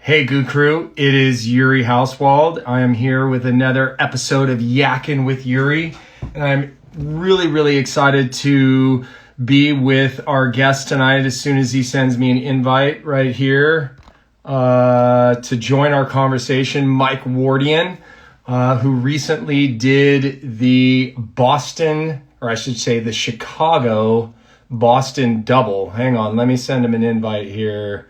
Hey, Goo Crew. It is Yuri Hauswald. I am here with another episode of Yakkin with Yuri. And I'm really excited to be with our guest tonight as soon as he sends me an invite right here to join our conversation, Mike Wardian, who recently did the the Chicago Boston double. Hang on, let me send him an invite here.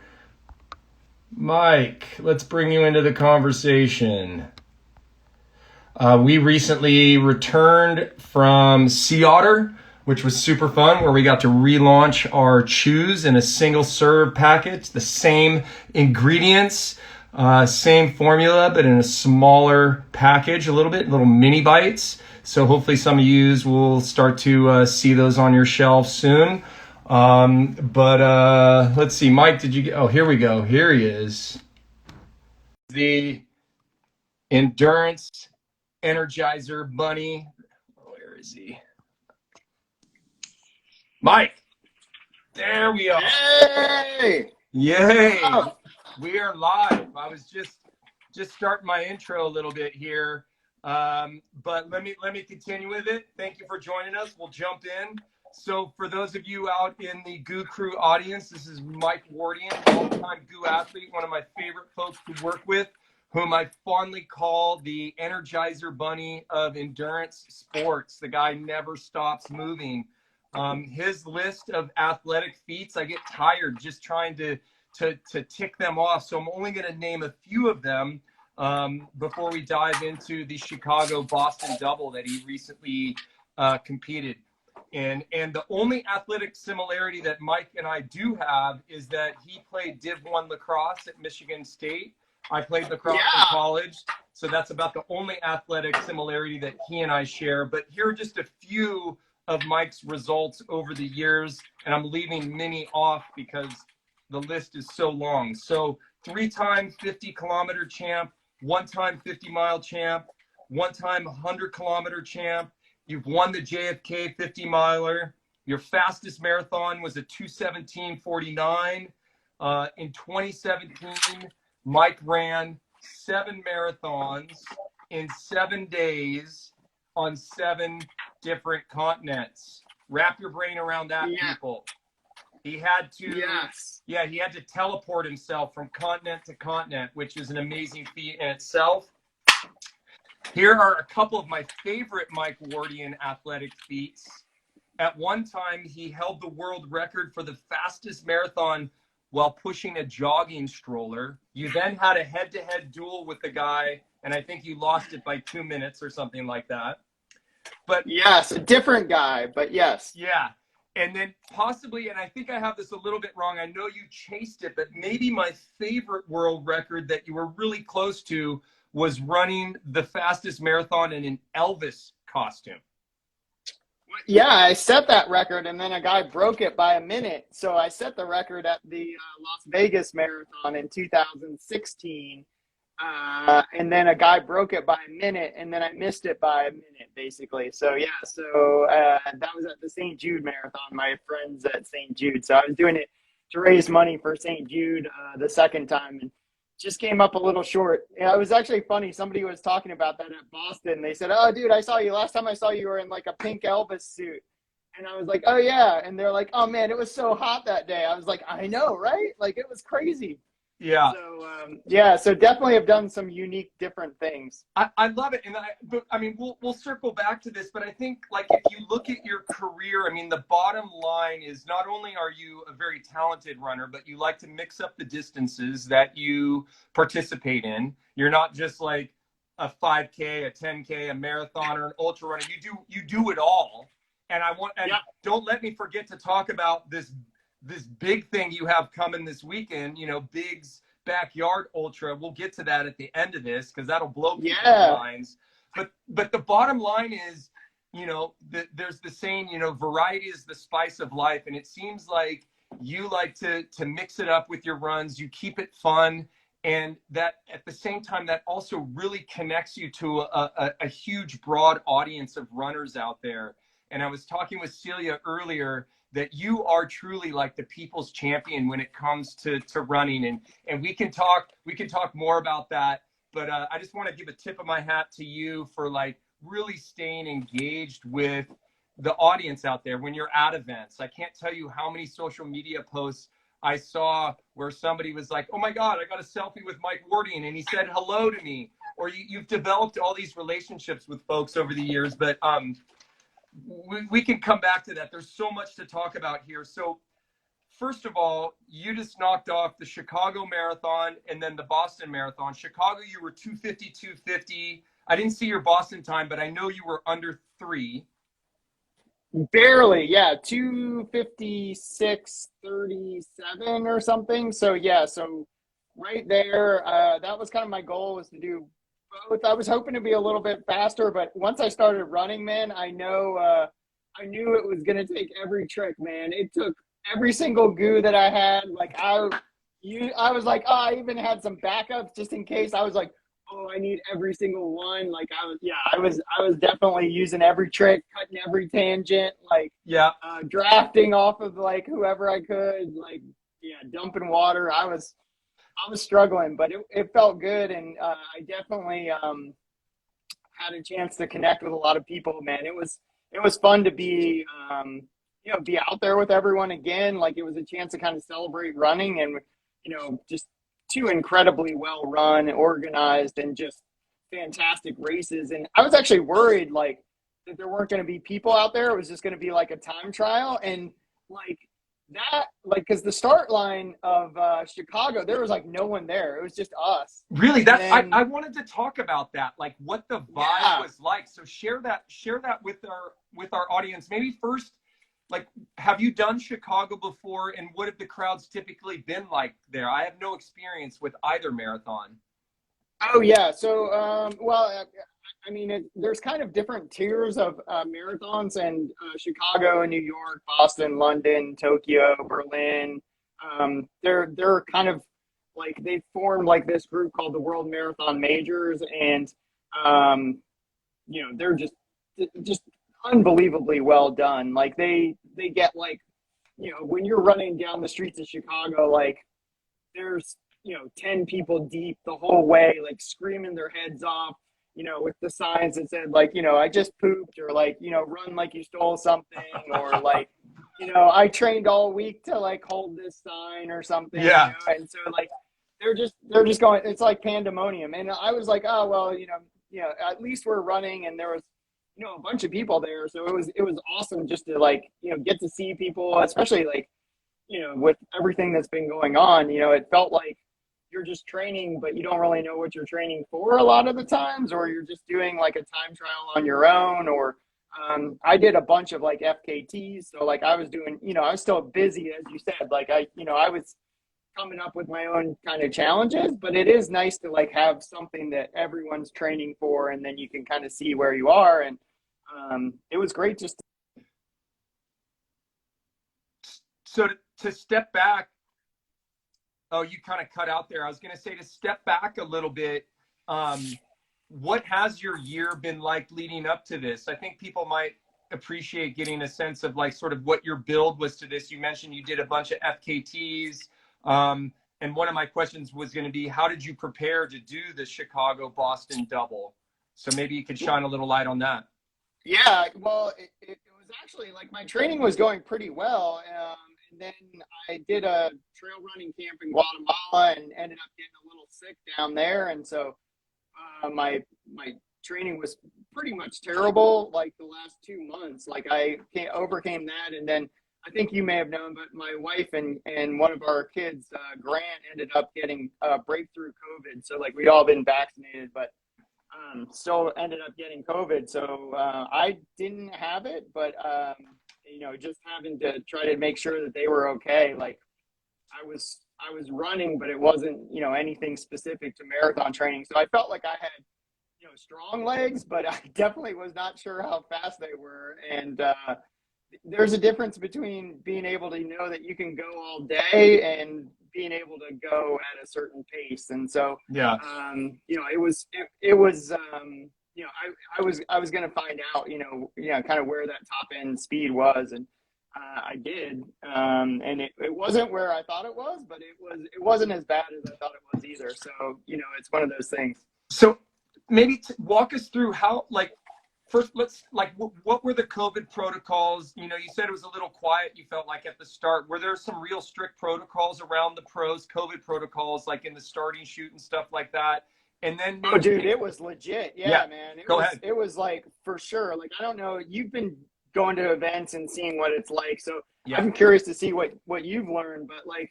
Mike, let's bring you into the conversation. We recently returned from Sea Otter, which was super fun, where we got to relaunch our chews in a single serve package, the same ingredients, same formula, but in a smaller package, little mini bites. So hopefully some of you will start to see those on your shelf soon. Let's see, Mike, did you get, oh, here we go. Here he is. The Endurance Energizer Bunny. Where is he? Mike, there we are. Yay! Yay! Oh. We are live. I was just starting my intro a little bit here. But let me continue with it. Thank you for joining us. We'll jump in. So for those of you out in the Goo Crew audience, this is Mike Wardian, all-time Goo athlete, one of my favorite folks to work with, whom I fondly call the Energizer Bunny of endurance sports. The guy never stops moving. His list of athletic feats, I get tired just trying to tick them off. So I'm only going to name a few of them before we dive into the Chicago-Boston double that he recently competed. And the only athletic similarity that Mike and I do have is that he played Div 1 lacrosse at Michigan State. I played lacrosse in college, so that's about the only athletic similarity that he and I share. But here are just a few of Mike's results over the years, and I'm leaving many off because the list is so long. So 3-time 50-kilometer champ, 1-time 50-mile champ, 1-time 100-kilometer champ. You've won the JFK 50-miler. Your fastest marathon was a 2:17:49. In 2017, Mike ran 7 marathons in 7 days on 7 different continents. Wrap your brain around that, people. He had to, he had to teleport himself from continent to continent, which is an amazing feat in itself. Here are a couple of my favorite Mike Wardian athletic feats. At one time, he held the world record for the fastest marathon while pushing a jogging stroller. You then had a head-to-head duel with the guy, and I think you lost it by 2 minutes or something like that. But yes, a different guy, but yes. Yeah. And then possibly, and I think I have this a little bit wrong, I know you chased it, but maybe my favorite world record that you were really close to was running the fastest marathon in an Elvis costume. Yeah, I set that record, and then a guy broke it by a minute. So I set the record at the Las Vegas Marathon in 2016, and then a guy broke it by a minute, and then I missed it by a minute, basically. So, yeah, that was at the St. Jude Marathon, my friends at St. Jude. So I was doing it to raise money for St. Jude the second time, and just came up a little short. Yeah, it was actually funny. Somebody was talking about that at Boston. They said, "Oh, dude, I saw you. Last time I saw you were in like a pink Elvis suit." And I was like, "Oh, yeah." And they're like, "Oh, man, it was so hot that day." I was like, "I know, right? Like, it was crazy." Yeah. So, so definitely have done some unique, different things. I love it. And I mean, we'll circle back to this, but I think like if you look at your career, I mean, the bottom line is not only are you a very talented runner, but you like to mix up the distances that you participate in. You're not just like a 5K, a 10K, a marathon, or an ultra runner. You do it all. And don't let me forget to talk about this big thing you have coming this weekend, Big's Backyard Ultra. We'll get to that at the end of this because that'll blow people's minds. But the bottom line is, there's the saying, variety is the spice of life. And it seems like you like to mix it up with your runs. You keep it fun. And that at the same time, that also really connects you to a huge, broad audience of runners out there. And I was talking with Celia earlier that you are truly like the people's champion when it comes to running. And we can talk more about that. But I just want to give a tip of my hat to you for like really staying engaged with the audience out there when you're at events. I can't tell you how many social media posts I saw where somebody was like, oh my God, I got a selfie with Mike Wardian and he said hello to me. Or you've developed all these relationships with folks over the years. But we can come back to that. There's so much to talk about here. So first of all, you just knocked off the Chicago Marathon and then the Boston Marathon. Chicago, you were 250, 250. I didn't see your Boston time, but I know you were under 3. Barely, yeah, 256:37 or something. So yeah, so right there, that was kind of my goal, was to do both. I was hoping to be a little bit faster, but once I started running, man, I knew it was gonna take every trick, man. It took every single goo that I had. Like I was like, oh, I even had some backups just in case. I was like, oh, I need every single one. Like I was definitely using every trick, cutting every tangent, like drafting off of like whoever I could, like dumping water. I was struggling, but it felt good, and I definitely had a chance to connect with a lot of people. Man, it was fun to be be out there with everyone again. Like it was a chance to kind of celebrate running, and just 2 incredibly well run, organized, and just fantastic races. And I was actually worried like that there weren't going to be people out there. It was just going to be like a time trial, and like that, like, because the start line of Chicago, there was like no one there. It was just us. Really, I wanted to talk about that, like what the vibe was like. So share that with our audience. Maybe first, like, have you done Chicago before, and what have the crowds typically been like there? I have no experience with either marathon. Oh yeah, so well, I mean, there's kind of different tiers of marathons, and Chicago, New York, Boston, London, Tokyo, Berlin. They're kind of like, they formed like this group called the World Marathon Majors, and they're just unbelievably well done. Like they get like, when you're running down the streets of Chicago, like there's 10 people deep the whole way, like screaming their heads off, with the signs that said like, I just pooped, or like, run like you stole something, or like, I trained all week to like hold this sign or something. Yeah. And so like they're just going, it's like pandemonium. And I was like, oh well, at least we're running, and there was a bunch of people there, so it was awesome just to like get to see people, especially like with everything that's been going on. It felt like you're just training, but you don't really know what you're training for a lot of the times, or you're just doing like a time trial on your own. Or I did a bunch of like FKTs, so like I was doing, I was still busy, as you said, like I was coming up with my own kind of challenges, but it is nice to like have something that everyone's training for, and then you can kind of see where you are. And it was great just So to step back, oh, you kind of cut out there. I was going to say, to step back a little bit, what has your year been like leading up to this? I think people might appreciate getting a sense of like sort of what your build was to this. You mentioned you did a bunch of FKTs. And one of my questions was going to be, how did you prepare to do the Chicago-Boston double? So maybe you could shine a little light on that. Yeah, well, it was actually like my training was going pretty well. And then I did a trail running camp in Guatemala and ended up getting a little sick down there. And so my training was pretty much terrible like the last 2 months. Like I overcame that. And then I think you may have known, but my wife and one of our kids, Grant, ended up getting breakthrough COVID. So like we'd all been vaccinated, but still ended up getting COVID. So I didn't have it, but just having to try to make sure that they were okay. Like I was running, but it wasn't anything specific to marathon training. So I felt like I had strong legs, but I definitely was not sure how fast they were. And there's a difference between being able to know that you can go all day and being able to go at a certain pace. And so, it was I was going to find out, kind of where that top end speed was. And I did, and it wasn't where I thought it was, but it wasn't as bad as I thought it was either. So it's one of those things. So maybe walk us through how, like, first, let's, like, what were the COVID protocols? You said it was a little quiet, you felt like, at the start. Were there some real strict protocols around the pros, COVID protocols, like in the starting shoot and stuff like that? And then Oh, dude, it was legit. Yeah, man. Go ahead. It was like, for sure. Like, I don't know. You've been going to events and seeing what it's like. So I'm curious to see what you've learned. But like,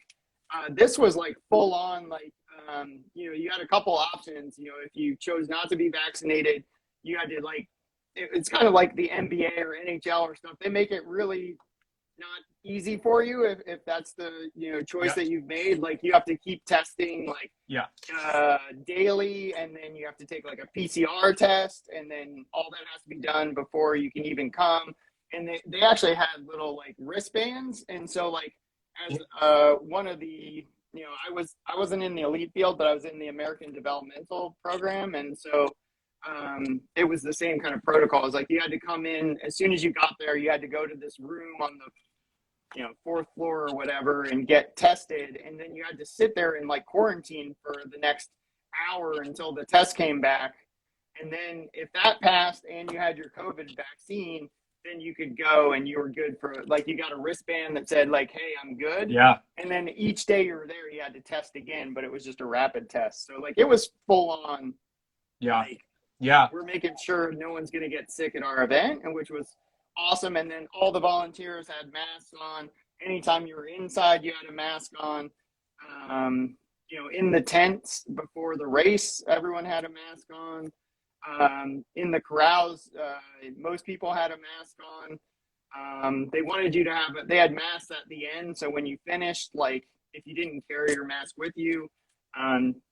this was like full on, like, you had a couple options. If you chose not to be vaccinated, you had to, like, it's kind of like the NBA or NHL or stuff. They make it really not easy for you if that's the choice that you've made. Like, you have to keep testing, like, daily, and then you have to take like a PCR test, and then all that has to be done before you can even come. And they actually had little like wristbands, and so like, as one of the I wasn't in the elite field, but I was in the American developmental program, and so it was the same kind of protocols. Like, you had to come in as soon as you got there. You had to go to this room on the fourth floor or whatever and get tested, and then you had to sit there in like quarantine for the next hour until the test came back. And then if that passed and you had your COVID vaccine, then you could go and you were good for, like, you got a wristband that said like, hey, I'm good. Yeah. And then each day you were there, you had to test again, but it was just a rapid test. So like, it was full on. Yeah. Like, we're making sure no one's going to get sick at our event, and which was awesome. And then all the volunteers had masks on. Anytime you were inside, you had a mask on. In the tents before the race, everyone had a mask on. In the corrals, most people had a mask on. They wanted you to have they had masks at the end, so when you finished, like, if you didn't carry your mask with you,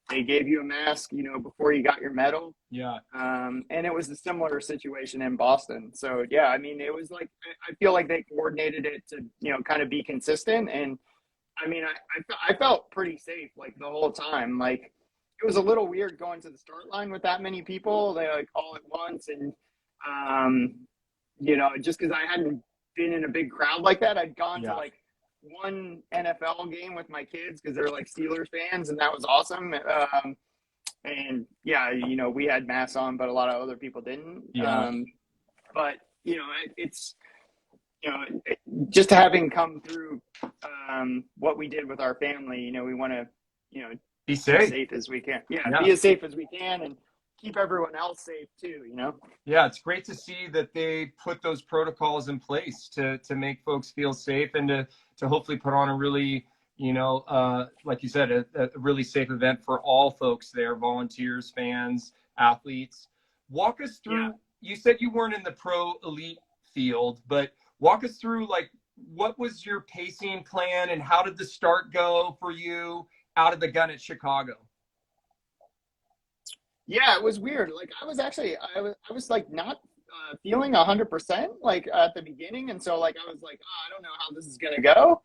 they gave you a mask, before you got your medal. Yeah. And it was a similar situation in Boston. So yeah, I mean, it was like, I feel like they coordinated it to, kind of be consistent. And I mean, I felt pretty safe, like, the whole time. Like, it was a little weird going to the start line with that many people, they like all at once. And, just because I hadn't been in a big crowd like that, I'd gone to like one NFL game with my kids because they're like Steelers fans, and that was awesome. And we had masks on, but a lot of other people didn't. But it's just having come through what we did with our family. We want to be safe. As safe as we can. Be as safe as we can, and keep everyone else safe too. Yeah, it's great to see that they put those protocols in place to make folks feel safe, and to hopefully put on a really, like you said, a really safe event for all folks there, volunteers, fans, athletes. Walk us through, you said you weren't in the pro elite field, but walk us through, like, what was your pacing plan and how did the start go for you out of the gun at Chicago? Yeah, it was weird. Like, I was like not feeling 100% like at the beginning, and so like I was like, oh, I don't know how this is gonna go.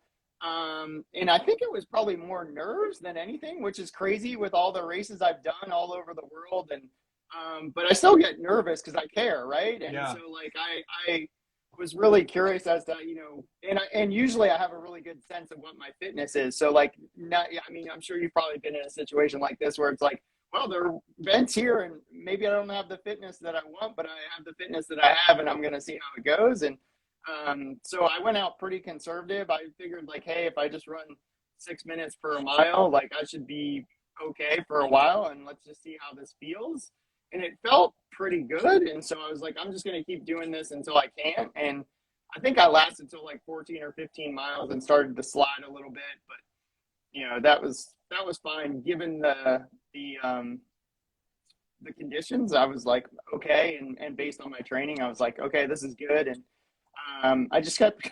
And I think it was probably more nerves than anything, which is crazy with all the races I've done all over the world. And but I still get nervous because I care, right? And so like I was really curious as to and usually I have a really good sense of what my fitness is. So like, I mean, I'm sure you've probably been in a situation like this where it's like, well, there are events here, and maybe I don't have the fitness that I want, but I have the fitness that I have, and I'm going to see how it goes. And so I went out pretty conservative. I figured, like, hey, if I just run 6 minutes per mile, like, I should be okay for a while, and let's just see how this feels. And it felt pretty good. And so I was like, I'm just going to keep doing this until I can. And I think I lasted till like 14 or 15 miles and started to slide a little bit, but that was fine given the conditions. I was like, okay. And based on my training, I was like, okay, this is good. And I just kept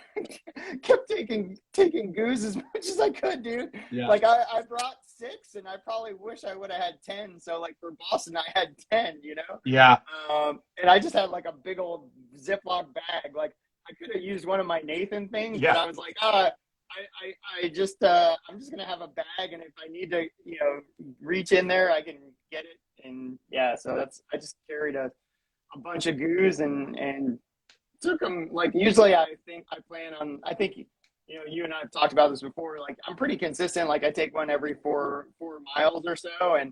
taking goos as much as I could, dude. Yeah. Like I brought 6, and I probably wish I would have had 10. So like for Boston, I had 10, Yeah. And I just had like a big old Ziploc bag. Like, I could have used one of my Nathan things, but I was like, I'm just gonna have a bag, and if I need to, reach in there, I can get it. And so I just carried a bunch of goos, and took them like usually I think I plan on I think you and I have talked about this before. Like I'm pretty consistent. Like I take one every four miles or so, and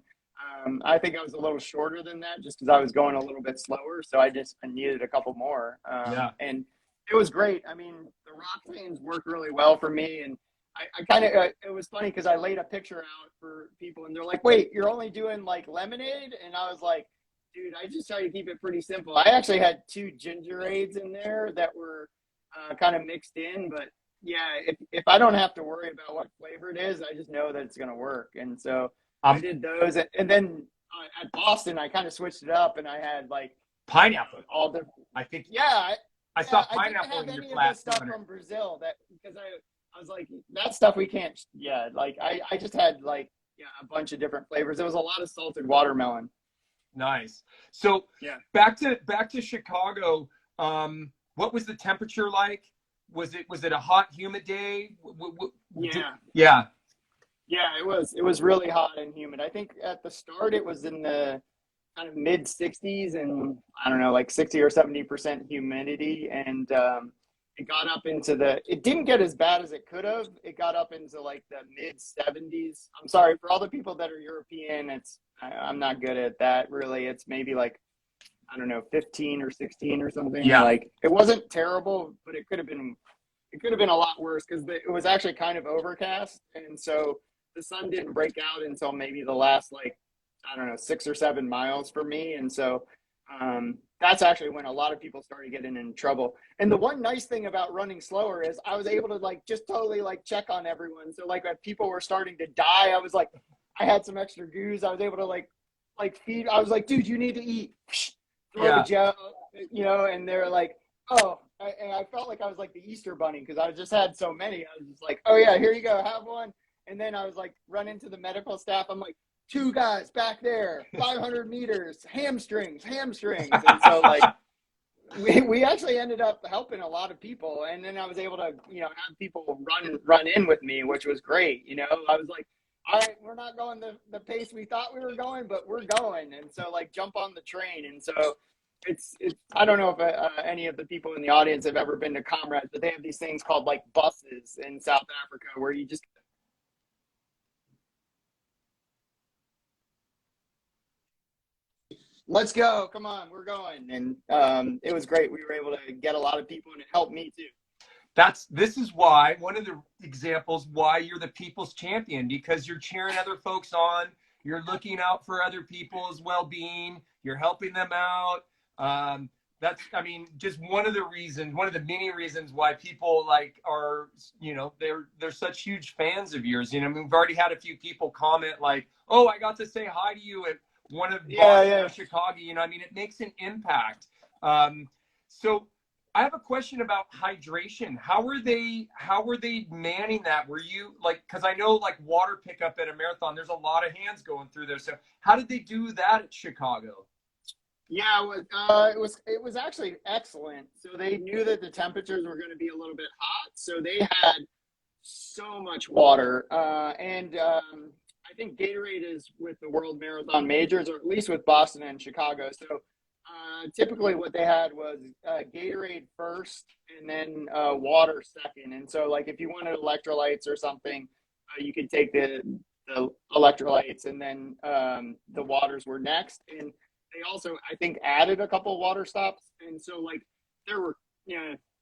I think I was a little shorter than that just because I was going a little bit slower. So I needed a couple more, Yeah. and it was great. I mean, the rock planes worked really well for me, and I kind of it was funny because I laid a picture out for people, and they're like, "Wait, you're only doing like lemonade?" And I was like, dude, I just try to keep it pretty simple. I actually had 2 ginger ades in there that were kind of mixed in, but yeah, if I don't have to worry about what flavor it is, I just know that it's going to work. And so I did those. And then at Boston, I kind of switched it up and I had like pineapple. All the, I think, yeah, I saw I didn't pineapple have in your any of flat. this stuff from Brazil that because I was like, that stuff we can't, yeah, like I just had like, yeah, a bunch of different flavors. There was a lot of salted watermelon. Nice. So yeah, back to Chicago. What was the temperature like? Was it a hot, humid day? Yeah. Yeah, it was really hot and humid. I think at the start it was in the kind of mid 60s and I don't know, like 60 or 70% humidity. And it got up into it didn't get as bad as it could have. It got up into like the mid 70s. I'm sorry for all the people that are European. I'm not good at that really. It's maybe like, I don't know, 15 or 16 or something. Yeah. Like it wasn't terrible, but it could have been a lot worse because it was actually kind of overcast. And so the sun didn't break out until maybe the last, like, I don't know, 6 or 7 miles for me. And so that's actually when a lot of people started getting in trouble. And the one nice thing about running slower is I was able to like just totally like check on everyone. So like when people were starting to die, I was like, I had some extra goose. I was able to like feed. I was like, dude, you need to eat. Throw the gel, and they're like, oh, and I felt like I was like the Easter bunny because I just had so many. I was just like, oh yeah, here you go, have one. And then I was like, run into the medical staff. I'm like, 2 guys back there, 500 meters, hamstrings. And so like, we actually ended up helping a lot of people. And then I was able to, have people run in with me, which was great. I was like, all right, we're not going the pace we thought we were going, but we're going. And so like jump on the train. And so it's I don't know if any of the people in the audience have ever been to Comrades, but they have these things called like buses in South Africa where you just let's go, come on, we're going. And it was great. We were able to get a lot of people and it helped me too. This is why one of the examples why you're the people's champion, because you're cheering other folks on, you're looking out for other people's well-being, you're helping them out. That's, I mean, just one of the many reasons why people like are, they're such huge fans of yours. I mean, we've already had a few people comment like, oh, I got to say hi to you at one of Boston or Chicago. I mean, it makes an impact. So I have a question about hydration. How were they manning that? Were you like, because I know like water pickup at a marathon, there's a lot of hands going through there. So how did they do that at Chicago? Yeah, it was actually excellent. So they knew that the temperatures were going to be a little bit hot, so they had so much water. And I think Gatorade is with the World Marathon Majors, or at least with Boston and Chicago. So typically what they had was Gatorade first and then water second. And so like if you wanted electrolytes or something, you could take the electrolytes and then the waters were next. And they also, I think, added a couple water stops. And so like there were,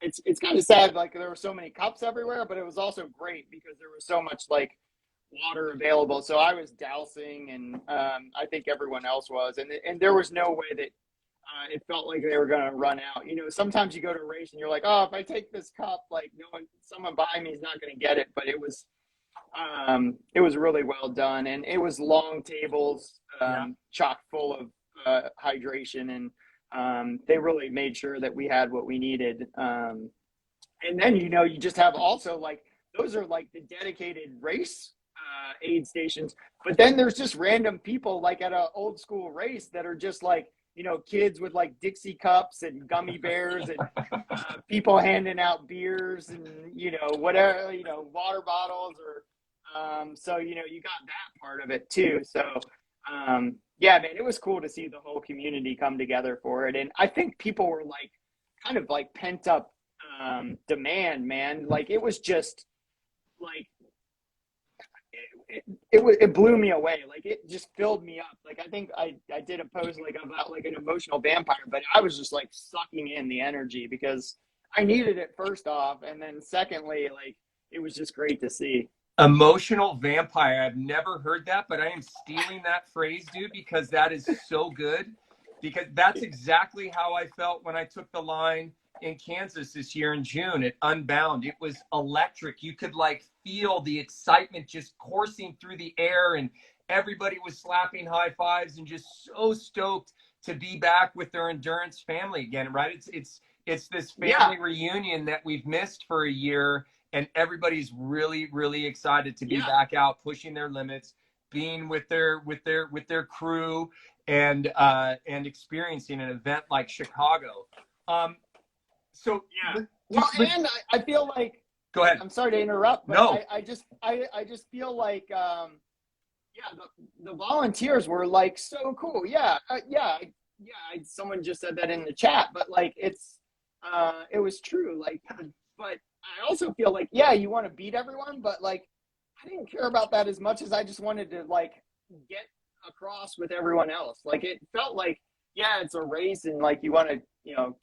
it's kind of sad, like there were so many cups everywhere, but it was also great because there was so much like water available. So I was dousing and I think everyone else was. And there was no way that it felt like they were going to run out. Sometimes you go to a race and you're like, oh, if I take this cup, like someone behind me is not going to get it. But it was really well done. And it was long tables, chock full of hydration. And they really made sure that we had what we needed. And then, you just have also like, those are like the dedicated race aid stations. But then there's just random people like at an old school race that are just like, kids with like Dixie cups and gummy bears and people handing out beers and, whatever, water bottles or, so, you got that part of it too. So, yeah, man, it was cool to see the whole community come together for it. And I think people were like kind of like pent up demand, man. Like it was just like it blew me away. Like it just filled me up. Like I think I did a post like about like an emotional vampire, but I was just like sucking in the energy because I needed it first off, and then secondly, like it was just great to see. Emotional vampire. I've never heard that, but I am stealing that phrase, dude, because that is so good. Because that's exactly how I felt when I took the line in Kansas this year in June at Unbound. It was electric. You could like feel the excitement just coursing through the air, and everybody was slapping high fives and just so stoked to be back with their endurance family again, right? It's this family reunion that we've missed for a year, and everybody's really, really excited to be back out pushing their limits, being with their crew, and experiencing an event like Chicago. So well, and I feel like, go ahead. I'm sorry to interrupt, but no. I just feel like the volunteers were like so cool. Someone just said that in the chat, but like it was true. Like, but I also feel like you want to beat everyone, but like I didn't care about that as much as I just wanted to like get across with everyone else. Like it felt like it's a race and like you want to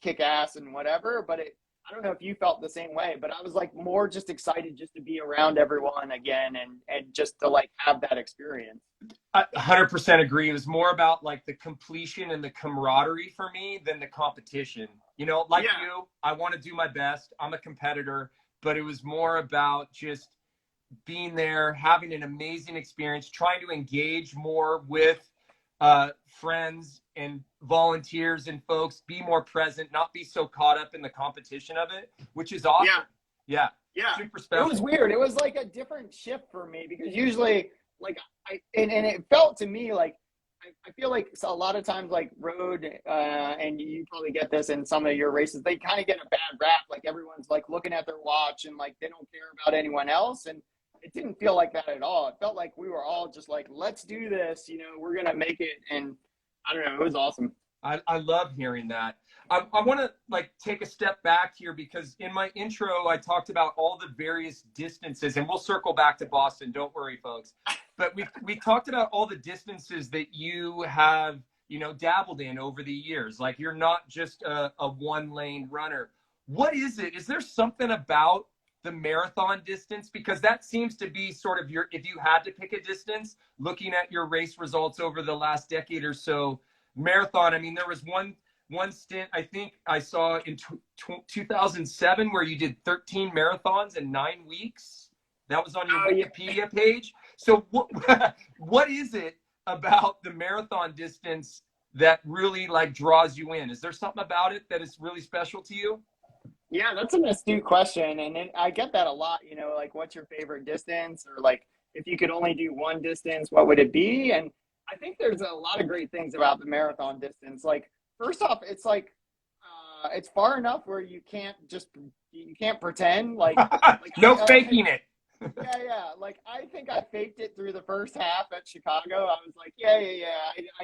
kick ass and whatever, but I don't know if you felt the same way, but I was like more just excited just to be around everyone again and just to like have that experience. I 100% agree. It was more about like the completion and the camaraderie for me than the competition. You, I want to do my best. I'm a competitor, but it was more about just being there, having an amazing experience, trying to engage more with friends and volunteers and folks, be more present, not be so caught up in the competition of it, which is awesome. Yeah. Super special. It was weird. It was like a different shift for me because usually like and it felt to me like I feel like a lot of times like road and you probably get this in some of your races, they kind of get a bad rap. Like everyone's like looking at their watch and like they don't care about anyone else. And it didn't feel like that at all. It felt like we were all just like, let's do this, we're going to make it. And I don't know, it was awesome. I love hearing that. I want to like take a step back here because in my intro, I talked about all the various distances, and we'll circle back to Boston. Don't worry, folks. But we talked about all the distances that you have, dabbled in over the years. Like you're not just a one-lane runner. What is it? Is there something about the marathon distance? Because that seems to be sort of if you had to pick a distance, looking at your race results over the last decade or so, marathon, I mean, there was one stint I think I saw in 2007 where you did 13 marathons in 9 weeks. That was on your Wikipedia page. So what is it about the marathon distance that really like draws you in? Is there something about it that is really special to you? Yeah, that's an astute question. And I get that a lot, like what's your favorite distance, or like if you could only do one distance, what would it be? And I think there's a lot of great things about the marathon distance. Like, first off, it's like, it's far enough where you can't pretend like, no faking it. Yeah. Like, I think I faked it through the first half at Chicago. I was like, I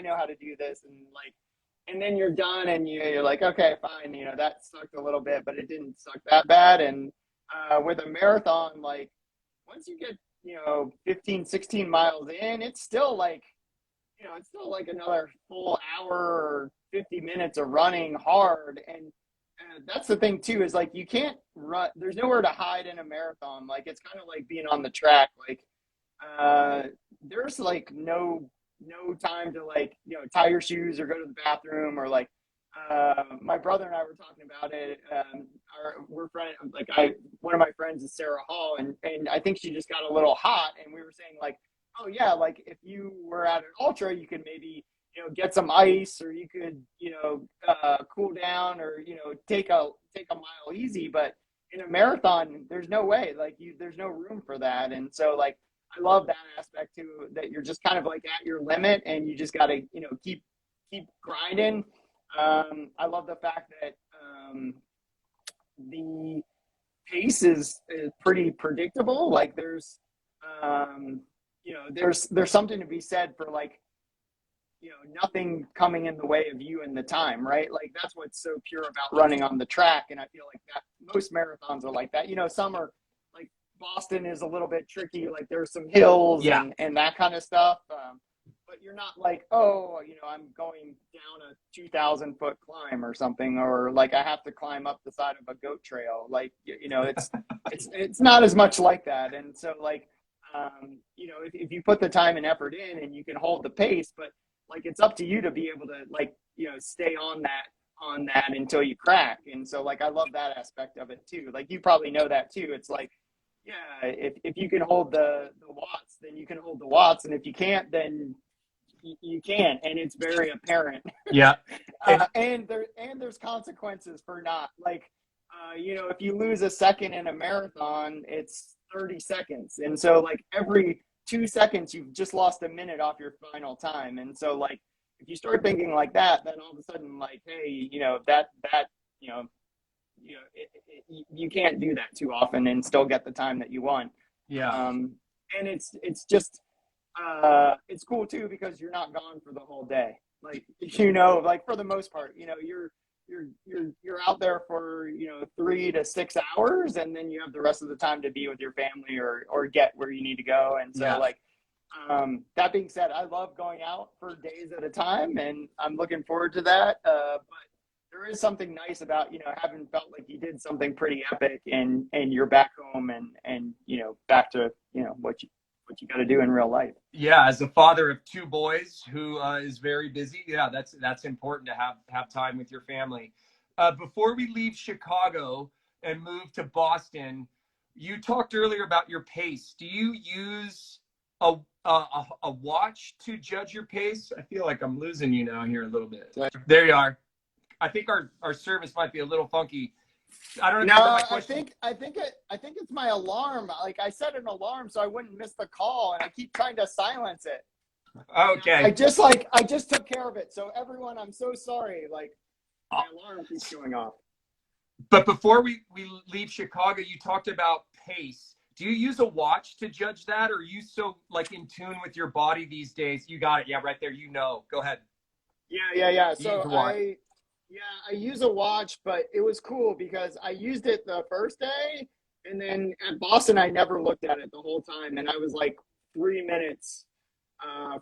know how to do this. And like, and then you're done and you're like, okay, fine. That sucked a little bit, but it didn't suck that bad. And with a marathon, like once you get, 15, 16 miles in, it's still like another full hour or 50 minutes of running hard. And that's the thing too, is like, you can't run. There's nowhere to hide in a marathon. Like, it's kind of like being on the track. Like, there's like no time to like, tie your shoes or go to the bathroom, or like, my brother and I were talking about it. We're friends. Like, one of my friends is Sarah Hall, and I think she just got a little hot, and we were saying like, oh yeah, like if you were at an ultra, you could maybe, get some ice, or you could, cool down, or, take a mile easy. But in a marathon, there's no way, like there's no room for that. And so like, I love that aspect too, that you're just kind of like at your limit and you just got to, keep grinding. I love the fact that, the pace is pretty predictable. Like there's something to be said for like, nothing coming in the way of you and the time, right? Like that's what's so pure about running on the track. And I feel like that most marathons are like that. Some are like Boston is a little bit tricky. Like there's some hills and that kind of stuff. But you're not like, oh, I'm going down a 2,000-foot climb or something, or like I have to climb up the side of a goat trail. Like, it's not as much like that. And so like, if you put the time and effort in and you can hold the pace, but like it's up to you to be able to like stay on that until you crack. And so like I love that aspect of it too. Like you probably know that too. It's like, yeah, if you can hold the watts, then you can hold the watts, and if you can't, then you can't. And it's very apparent. Yeah. And there's consequences for not like if you lose a second in a marathon, it's 30 seconds, and so like every 2 seconds you've just lost a minute off your final time. And so like if you start thinking like that, then all of a sudden like, hey, you can't do that too often and still get the time that you want. And it's just it's cool too because you're not gone for the whole day. Like like for the most part, you're out there for 3 to 6 hours, and then you have the rest of the time to be with your family or get where you need to go. And so like that being said, I love going out for days at a time, and I'm looking forward to that. But there is something nice about having felt like you did something pretty epic, and you're back home and back to what you got to do in real life. Yeah, as a father of 2 boys who is very busy, that's important to have time with your family. Before we leave Chicago and move to Boston, you talked earlier about your pace. Do you use a watch to judge your pace? I feel like I'm losing you now here a little bit. There you are. I think our service might be a little funky. I don't know. No, I think it's my alarm. Like I set an alarm so I wouldn't miss the call, and I keep trying to silence it. Okay. I just took care of it. So everyone, I'm so sorry. Like my alarm keeps going off. But before we leave Chicago, you talked about pace. Do you use a watch to judge that, or are you so like in tune with your body these days? You got it. Yeah, right there. Go ahead. Yeah. So I use a watch, but it was cool because I used it the first day, and then at Boston, I never looked at it the whole time. And I was like 3 minutes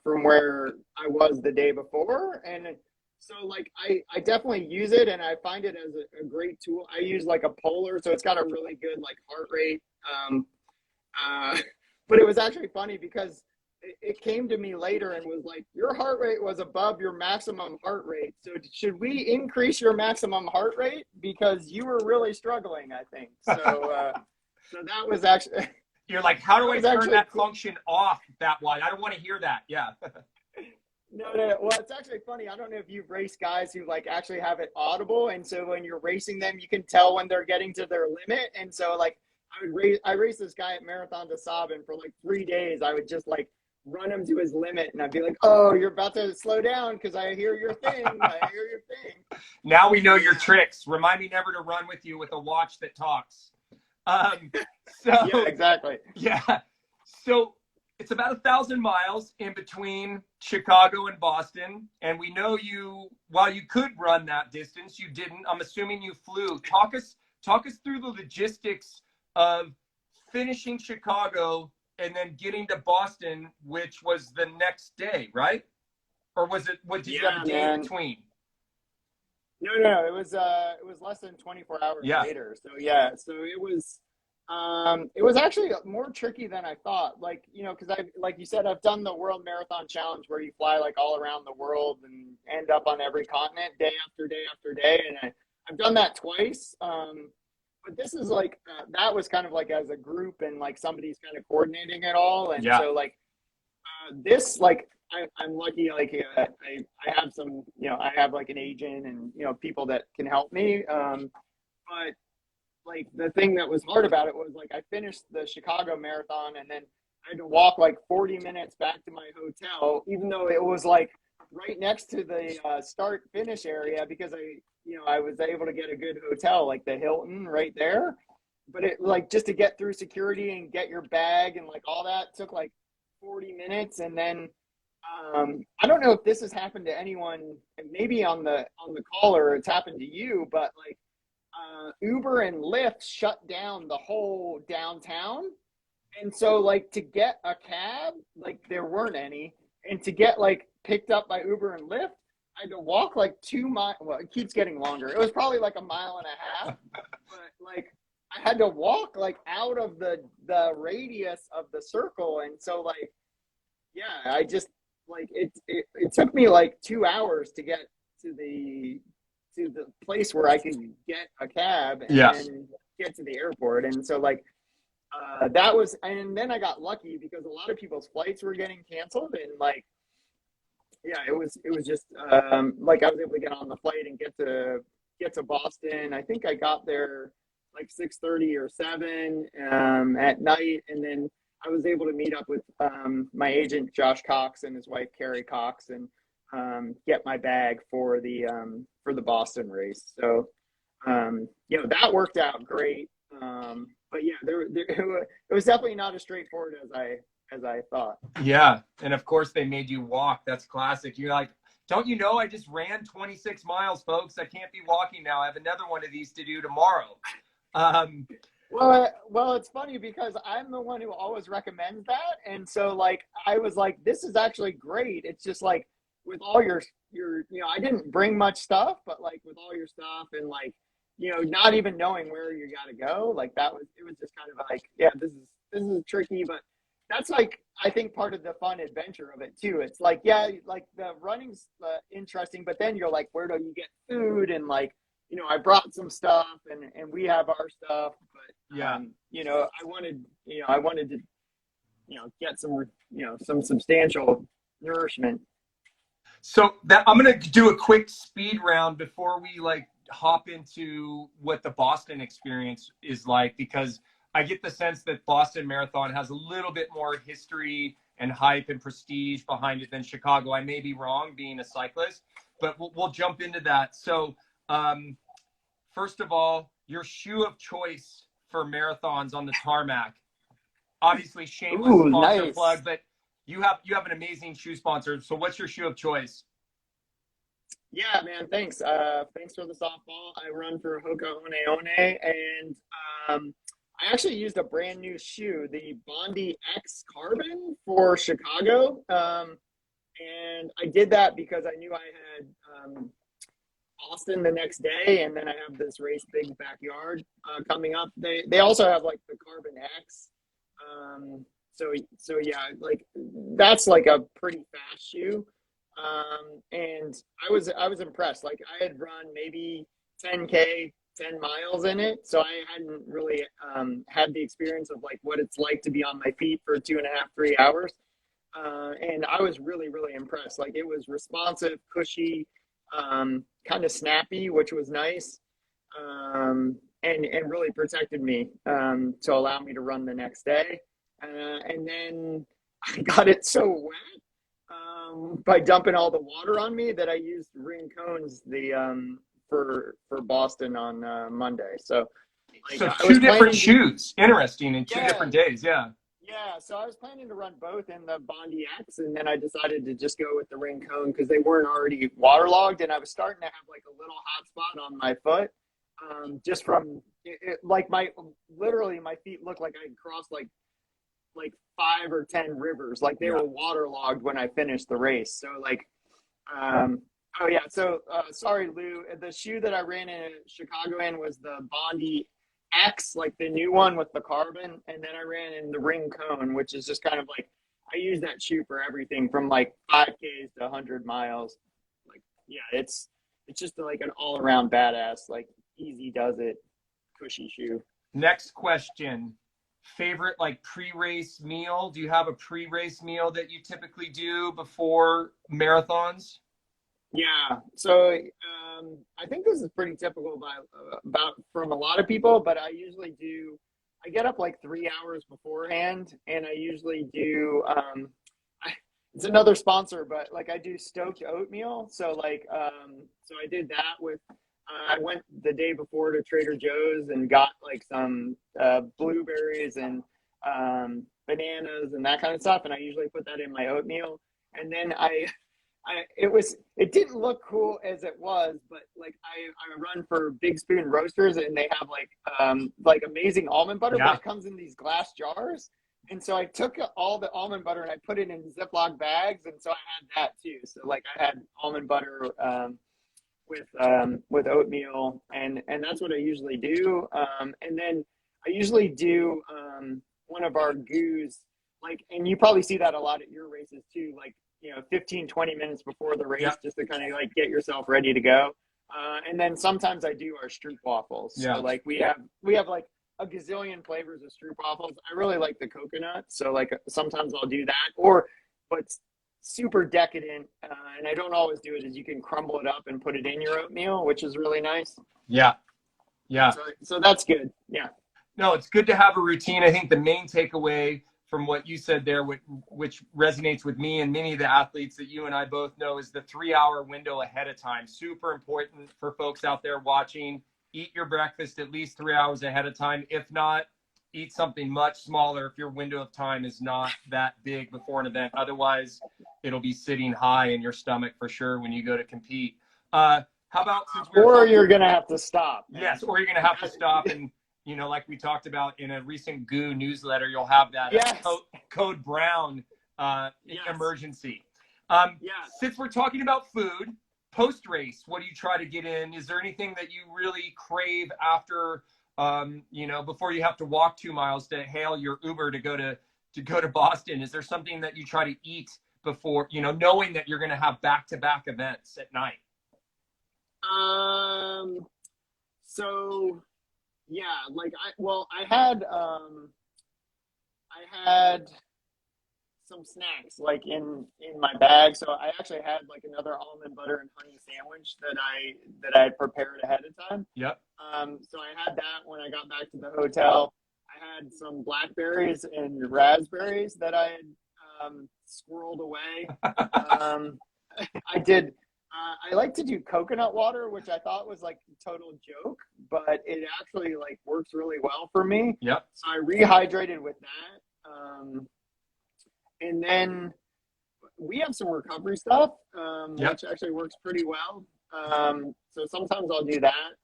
from where I was the day before. And so like, I definitely use it, and I find it as a great tool. I use like a Polar, so it's got a really good like heart rate. But it was actually funny because it came to me later and was like, your heart rate was above your maximum heart rate. So should we increase your maximum heart rate? Because you were really struggling, I think. So so that was actually... You're like, how do I turn that function off that wide? I don't want to hear that. Yeah. No. Well, it's actually funny. I don't know if you've raced guys who like actually have it audible. And so when you're racing them, you can tell when they're getting to their limit. And so like I raced this guy at Marathon des Sables, and for like 3 days, I would just like run him to his limit, and I'd be like, oh, you're about to slow down because I hear your thing. Now we know your tricks. Remind me never to run with you with a watch that talks. Yeah, exactly. Yeah. So it's about 1,000 miles in between Chicago and Boston. And we know while you could run that distance, you didn't. I'm assuming you flew. Talk us through the logistics of finishing Chicago and then getting to Boston, which was the next day, right? Or was it? What did you have a day in between? No, it was less than 24 hours later. So it was actually more tricky than I thought. Like because like you said, I've done the World Marathon Challenge where you fly like all around the world and end up on every continent day after day after day, and I've done that twice. But this is like that was kind of like as a group, and like somebody's kind of coordinating it all. And so like this, like I'm lucky, like I have some, I have like an agent and people that can help me. But like the thing that was hard about it was like I finished the Chicago Marathon, and then I had to walk like 40 minutes back to my hotel, even though it was like right next to the start finish area, because I was able to get a good hotel, like the Hilton right there. But it like just to get through security and get your bag and like all that took like 40 minutes. And then I don't know if this has happened to anyone, maybe on the call, or it's happened to you, but like Uber and Lyft shut down the whole downtown. And so like to get a cab, like there weren't any. And to get like picked up by Uber and Lyft, I had to walk like 2 miles. Well, it keeps getting longer. It was probably like a mile and a half, but like I had to walk like out of the radius of the circle. And so like, yeah, I just like it took me like 2 hours to get to the place where I could get a cab and Yeah. get to the airport. And so like that was, and then I got lucky because a lot of people's flights were getting canceled, and like, yeah, it was just like I was able to get on the flight and get to Boston. I think I got there like 6:30 or 7 at night, and then I was able to meet up with my agent Josh Cox and his wife Carrie Cox, and get my bag for the Boston race. So that worked out great. But yeah, it was definitely not as straightforward as I thought. Yeah. And of course they made you walk. That's classic. You're like, don't you know I just ran 26 miles, folks? I can't be walking now. I have another one of these to do tomorrow. Well, it's funny because I'm the one who always recommends that. And so like I was like, this is actually great. It's just like with all your I didn't bring much stuff, but like with all your stuff and like, not even knowing where you got to go, like it was just kind of like, yeah, this is tricky, but that's like, I think part of the fun adventure of it too. It's like, yeah, like the running's interesting, but then you're like, where do you get food? And like, I brought some stuff and we have our stuff, but yeah, I wanted to, get some substantial nourishment. So that I'm going to do a quick speed round before we like hop into what the Boston experience is like, because I get the sense that Boston Marathon has a little bit more history and hype and prestige behind it than Chicago. I may be wrong being a cyclist, but we'll jump into that. So first of all, your shoe of choice for marathons on the tarmac. Obviously, shameless sponsor Nice. plug, but you have an amazing shoe sponsor. So what's your shoe of choice? Yeah, man, thanks. Thanks for the softball. I run for Hoka One, and I actually used a brand new shoe, the Bondi X Carbon for Chicago. And I did that because I knew I had Austin the next day, and then I have this race Big Backyard coming up. They also have like the Carbon X. So yeah, like that's like a pretty fast shoe. And I was impressed. Like I had run maybe 10K, 10 miles in it. So I hadn't really had the experience of like what it's like to be on my feet for 2.5, 3 hours. And I was really, really impressed. Like it was responsive, cushy, kind of snappy, which was nice. And really protected me to allow me to run the next day. And then I got it so wet by dumping all the water on me that I used ring cones for Boston on Monday. So, like, so two different shoes. Interesting, in two different days. Yeah. Yeah, so I was planning to run both in the Bondi X, and then I decided to just go with the ring cone because they weren't already waterlogged, and I was starting to have like a little hot spot on my foot, just from like literally my feet looked like I had crossed like 5 or 10 rivers, like they were waterlogged when I finished the race. So like, oh yeah, so sorry Lou, the shoe that I ran in Chicago in was the Bondi X, like the new one with the carbon, and then I ran in the ring cone, which is just kind of like I use that shoe for everything from like 5Ks to 100 miles. Like, yeah, it's just like an all around badass, like easy does it, cushy shoe. Next question. Favorite like pre-race meal? Do you have a pre-race meal that you typically do before marathons? Yeah, so I think this is pretty typical about from a lot of people, but I usually do. I get up like 3 hours beforehand, and I usually do. It's another sponsor, but like I do stoked oatmeal. So like, so I did that with. I went the day before to Trader Joe's and got like some blueberries and bananas and that kind of stuff, and I usually put that in my oatmeal. And then it didn't look cool as it was, but like I run for Big Spoon Roasters, and they have like amazing almond butter, but Yeah. it comes in these glass jars. And so I took all the almond butter and I put it in Ziploc bags, and so I had that too. So like I had almond butter with oatmeal, and that's what I usually do. And then I usually do one of our goos, like, and you probably see that a lot at your races too, like, 15, 20 minutes before the race, just to kind of like get yourself ready to go. And then sometimes I do our stroop waffles. Yeah. So like we have like a gazillion flavors of stroop waffles. I really like the coconut, so like sometimes I'll do that. But super decadent, and I don't always do it, is you can crumble it up and put it in your oatmeal, which is really nice. Yeah. So that's good. Yeah. No, it's good to have a routine. I think the main takeaway from what you said there, which resonates with me and many of the athletes that you and I both know, is the 3-hour window ahead of time. Super important for folks out there watching. Eat your breakfast at least 3 hours ahead of time. If not, eat something much smaller if your window of time is not that big before an event. Otherwise, it'll be sitting high in your stomach for sure when you go to compete. How about you're going to have to stop. Man. Yes, or you're going to have to stop. And, like we talked about in a recent GOO newsletter, you'll have that code Brown emergency. Since we're talking about food, post-race, what do you try to get in? Is there anything that you really crave after, before you have to walk 2 miles to hail your Uber to go to Boston? Is there something that you try to eat before, knowing that you're going to have back-to-back events at night? So yeah, like I had some snacks like in my bag. So I actually had like another almond butter and honey sandwich that I had prepared ahead of time. Yep. So I had that when I got back to the hotel. I had some blackberries and raspberries that I had squirreled away. I did. I like to do coconut water, which I thought was like a total joke, but it actually like works really well for me. Yep. So I rehydrated with that. And then we have some recovery stuff, which actually works pretty well. So sometimes I'll do that.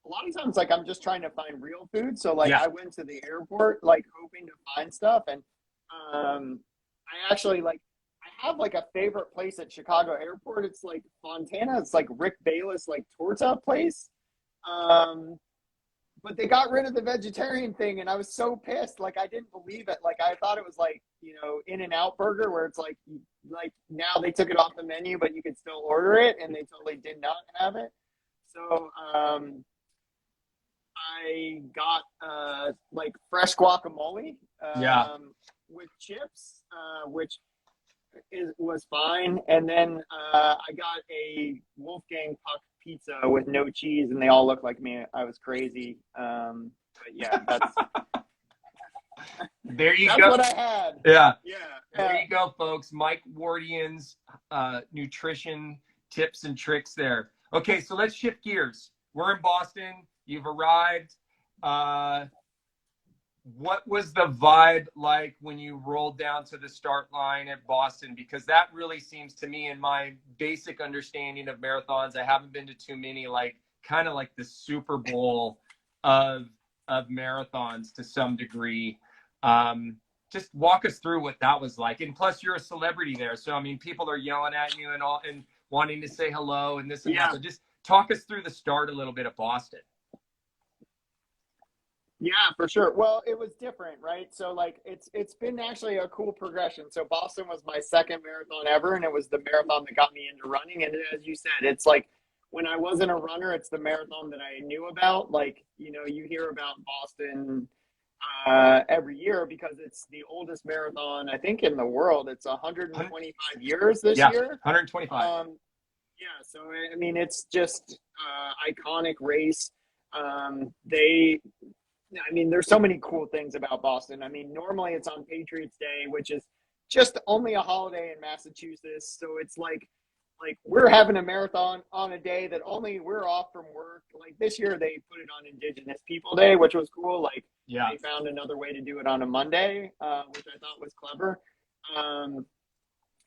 A lot of times, like, I'm just trying to find real food. So like I went to the airport, like hoping to find stuff. And I actually I have like a favorite place at Chicago Airport. It's like Fontana. It's like Rick Bayless, like torta place. But they got rid of the vegetarian thing, and I was so pissed. Like, I didn't believe it. Like, I thought it was like, In-N-Out Burger, where it's like now they took it off the menu, but you could still order it, and they totally did not have it. So I got like fresh guacamole with chips, which was fine. And then I got a Wolfgang Puck pizza with no cheese, and they all looked like me. I was crazy. But yeah, that's there you that's go. what I had. Yeah. There you go, folks. Mike Wardian's nutrition tips and tricks there. Okay, so let's shift gears. We're in Boston. You've arrived. What was the vibe like when you rolled down to the start line at Boston? Because that really seems to me, in my basic understanding of marathons, I haven't been to too many, like kind of like the Super Bowl of marathons to some degree. Just walk us through what that was like. And plus, you're a celebrity there, so I mean, people are yelling at you and all, and wanting to say hello and this and that. So just talk us through the start a little bit of Boston. Yeah, for sure. Well, it was different, right? So like it's been actually a cool progression. So Boston was my second marathon ever, and it was the marathon that got me into running. And as you said, it's like when I wasn't a runner, it's the marathon that I knew about. Like, you hear about Boston every year because it's the oldest marathon, I think, in the world. It's 125 years this year. 125. So I mean, it's just iconic race. There's so many cool things about Boston. I mean, normally it's on Patriots Day, which is just only a holiday in Massachusetts. So it's like we're having a marathon on a day that only we're off from work. Like this year they put it on Indigenous People Day, which was cool. Like they found another way to do it on a Monday, which I thought was clever.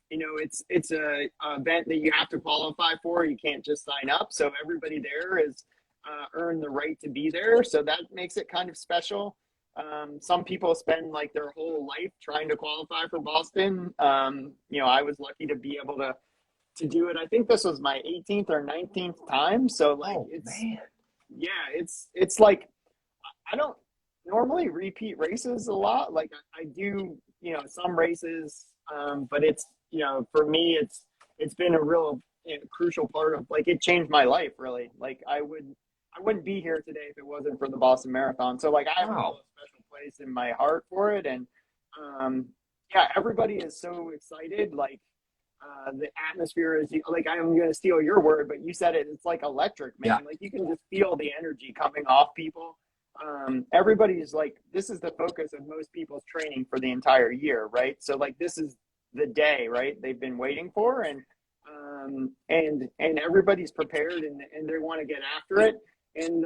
it's a event that you have to qualify for. You can't just sign up. So everybody there is earned the right to be there. So that makes it kind of special. Some people spend like their whole life trying to qualify for Boston. I was lucky to be able to do it. I think this was my 18th or 19th time. So like man. Yeah, it's like I don't normally repeat races a lot. Like I do, some races, but it's for me it's been a real crucial part of like it changed my life really. Like I wouldn't be here today if it wasn't for the Boston Marathon. So like I have a real special place in my heart for it, and yeah, everybody is so excited. Like the atmosphere is like I'm going to steal your word, but you said it. It's like electric, man. Yeah. Like you can just feel the energy coming off people. Everybody's like, this is the focus of most people's training for the entire year, right? So like this is the day, right? They've been waiting for, and everybody's prepared and they want to get after it. And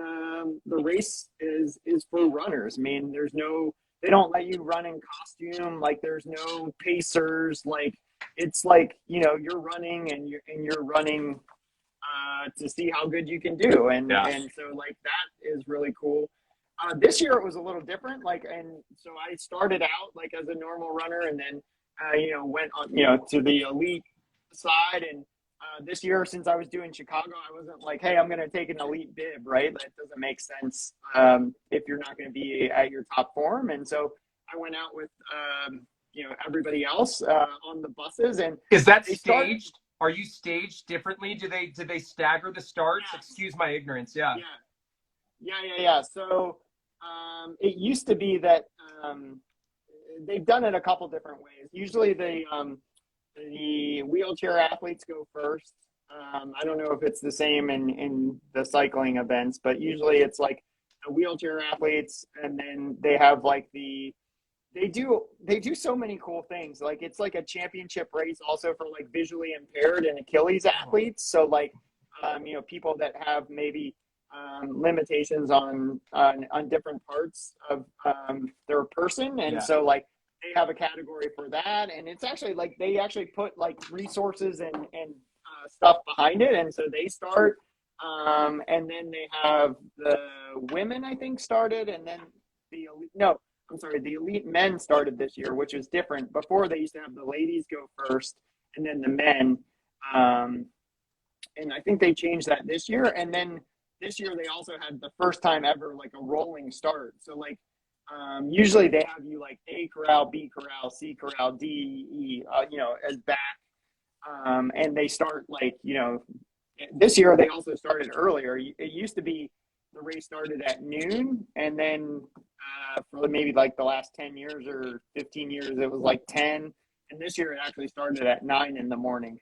the race is for runners. I mean, they don't let you run in costume. Like there's no pacers. Like it's like you're running and you're running to see how good you can do, and so like that is really cool. This year it was a little different, like, and so I started out like as a normal runner, and then went on to the elite side, and this year since I was doing Chicago, I wasn't like, hey, I'm going to take an elite bib, right? That doesn't make sense if you're not going to be at your top form, and so I went out with everybody else on the buses. And is that staged? Are you staged differently? Do they stagger the starts? Yes. Excuse my ignorance. Yeah. So it used to be that they've done it a couple different ways. Usually the wheelchair athletes go first. I don't know if it's the same in the cycling events, but usually it's like the wheelchair athletes, and then they have like they do so many cool things. Like it's like a championship race also for like visually impaired and Achilles athletes. So like people that have maybe limitations on different parts of their person, and so like they have a category for that, and it's actually like they actually put like resources and stuff behind it, and so they start and then they have the women I think started, and then the elite men started this year, which was different. Before they used to have the ladies go first and then the men, and I think they changed that this year. And then this year they also had the first time ever like a rolling start. So like usually they have you like A corral, B corral, C corral, D, E, as back, and they start like this year they also started earlier. It used to be the race started at noon, and then for maybe like the last 10 years or 15 years it was like 10, and this year it actually started at 9 in the morning.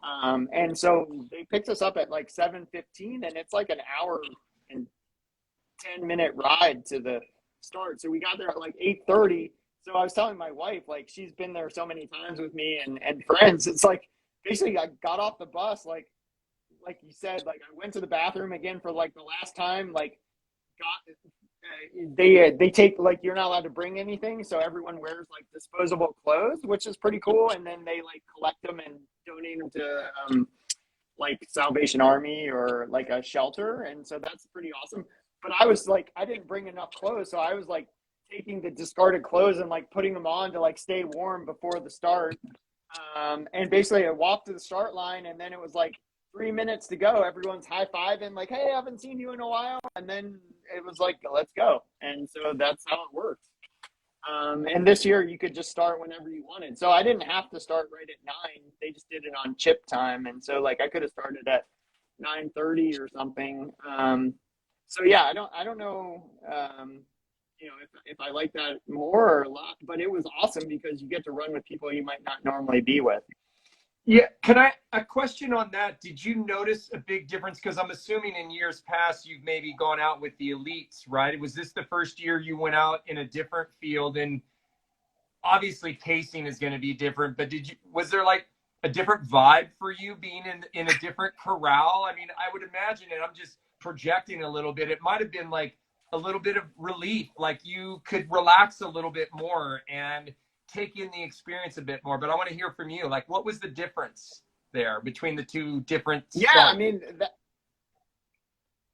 And so they picked us up at like 7:15, and it's like an hour and 10-minute ride to the start. So we got there at like 8:30. So I was telling my wife, like she's been there so many times with me and friends. It's like basically I got off the bus, like you said, like I went to the bathroom again for like the last time, like they take like you're not allowed to bring anything, so everyone wears like disposable clothes, which is pretty cool, and then they like collect them and donate them to like Salvation Army or like a shelter, and so that's pretty awesome. But I was like, I didn't bring enough clothes, so I was like taking the discarded clothes and like putting them on to like stay warm before the start, and basically I walked to the start line, and then it was like 3 minutes to go. Everyone's high-fiving, like, hey, I haven't seen you in a while. And then it was like, let's go. And so that's how it works. And this year you could just start whenever you wanted. So I didn't have to start right at 9. They just did it on chip time. And so like I could have started at 9:30 or something. So yeah, I don't know, if I like that more or a lot, but it was awesome because you get to run with people you might not normally be with. Yeah, a question on that? Did you notice a big difference? Because I'm assuming in years past you've maybe gone out with the elites, right? Was this the first year you went out in a different field? And obviously pacing is going to be different, but was there like a different vibe for you being in a different corral? I mean, I would imagine, and I'm just projecting a little bit, it might have been like a little bit of relief, like you could relax a little bit more. And take in the experience a bit more, but I want to hear from you. Like, what was the difference there between the two different Yeah, starts? I mean,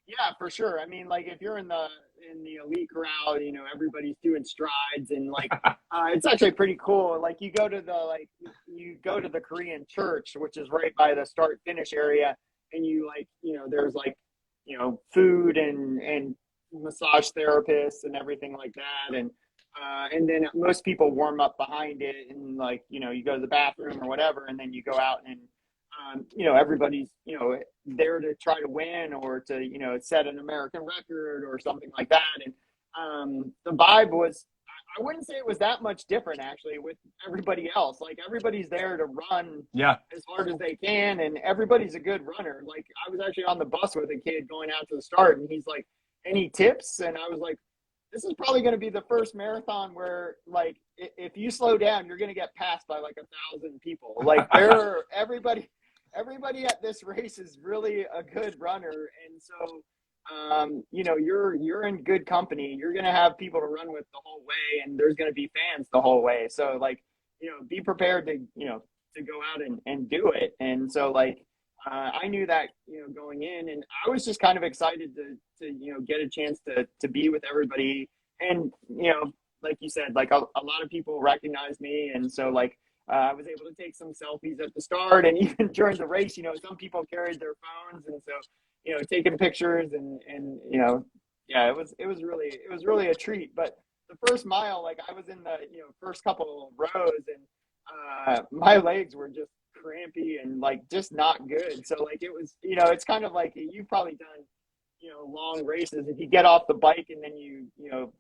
yeah, for sure. I mean, like if you're in the elite crowd, you know, everybody's doing strides and like it's actually pretty cool. Like you go to the Korean church, which is right by the start finish area, and you like, you know, there's like, you know, food and massage therapists and everything like that, and then most people warm up behind it, and like, you know, you go to the bathroom or whatever, and then you go out and you know, everybody's, you know, there to try to win or to, you know, set an American record or something like that. And the vibe was, I wouldn't say it was that much different actually with everybody else. Like everybody's there to run as hard as they can, and everybody's a good runner. Like I was actually on the bus with a kid going out to the start, and he's like, "Any tips?" And I was like, this is probably going to be the first marathon where, like, if you slow down, you're going to get passed by like 1,000 people. Like, everybody at this race is really a good runner, and so, you know, you're in good company. You're going to have people to run with the whole way, and there's going to be fans the whole way. So, like, you know, be prepared to, you know, to go out and do it. And so, like, I knew that, you know, going in, and I was just kind of excited to you know, get a chance to be with everybody. And, you know, like you said, like a lot of people recognize me. And so like, I was able to take some selfies at the start, and even during the race, you know, some people carried their phones. And so, you know, taking pictures and, you know, yeah, it was really a treat. But the first mile, like I was in the, you know, first couple of rows, and my legs were just crampy and like just not good. So like it was, you know, it's kind of like you've probably done, you know, long races. If you get off the bike and then you know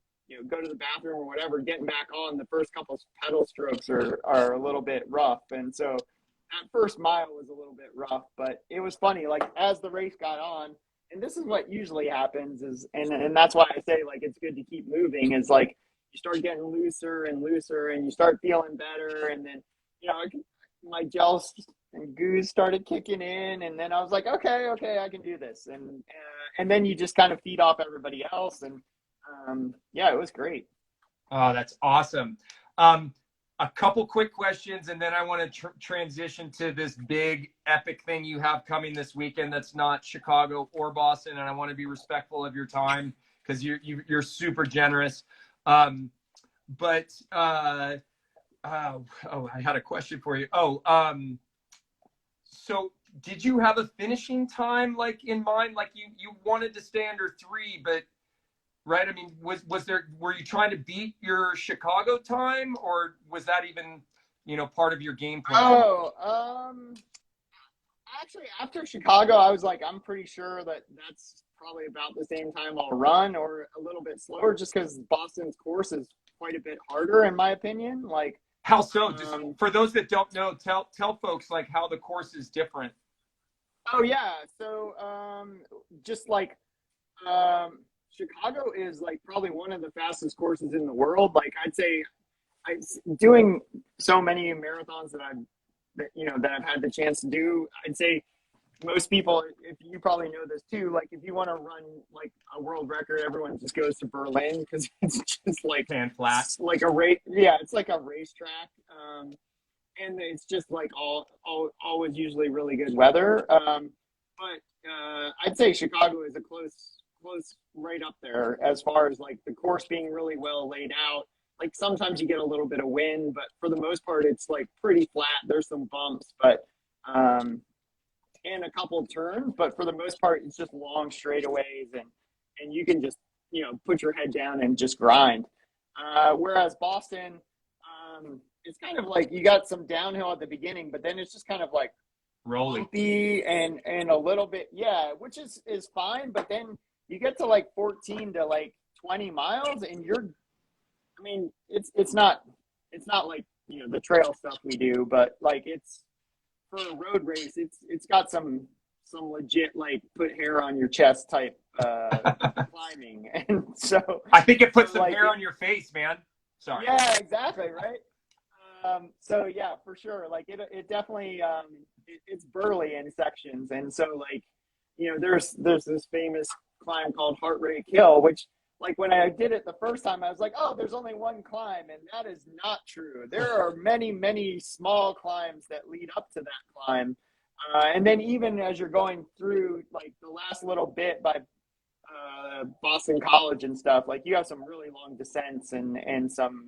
go to the bathroom or whatever, getting back on, the first couple of pedal strokes are a little bit rough. And so that first mile was a little bit rough, but it was funny. Like as the race got on, and this is what usually happens is, and that's why I say like it's good to keep moving, is like you start getting looser and looser, and you start feeling better, and then, you know, my gels and goos started kicking in, and then I was like, okay, I can do this, and then you just kind of feed off everybody else, and yeah, it was great. Oh, that's awesome. A couple quick questions, and then I want to transition to this big epic thing you have coming this weekend that's not Chicago or Boston, and I want to be respectful of your time because you're super generous. But I had a question for you. So did you have a finishing time like in mind? Like you wanted to stay under 3, but right? I mean, were you trying to beat your Chicago time, or was that even, you know, part of your game plan? Actually, after Chicago, I was like, I'm pretty sure that's probably about the same time I'll run, or a little bit slower, just because Boston's course is quite a bit harder, in my opinion. Like, how so? Just for those that don't know, tell folks like how the course is different. Oh yeah, so just like Chicago is like probably one of the fastest courses in the world. Like I'd say, doing so many marathons that I've had the chance to do, I'd say most people, if you probably know this too, like if you want to run like a world record, everyone just goes to Berlin because it's just like sand flat, like a race. Yeah, it's like a racetrack, and it's just like always usually really good weather. But I'd say Chicago is a close right up there as far as like the course being really well laid out. Like sometimes you get a little bit of wind, but for the most part, it's like pretty flat. There's some bumps, but and a couple of turns, but for the most part, it's just long straightaways, and you can just, you know, put your head down and just grind. Whereas Boston, it's kind of like you got some downhill at the beginning, but then it's just kind of like rolling and a little bit, yeah, which is fine. But then you get to like 14 to like 20 miles, and I mean, it's not like, you know, the trail stuff we do, but like it's for a road race, it's got some legit like put hair on your chest type climbing, and so I think it puts some like, hair on your face, man. Sorry. Yeah, exactly, right. So yeah, for sure. Like it definitely it's burly in sections, and so like, you know, there's this famous climb called Heartbreak Hill, which like when I did it the first time, I was like, oh, there's only one climb. And that is not true. There are many, many small climbs that lead up to that climb. And then even as you're going through like the last little bit by Boston College and stuff, like you have some really long descents and some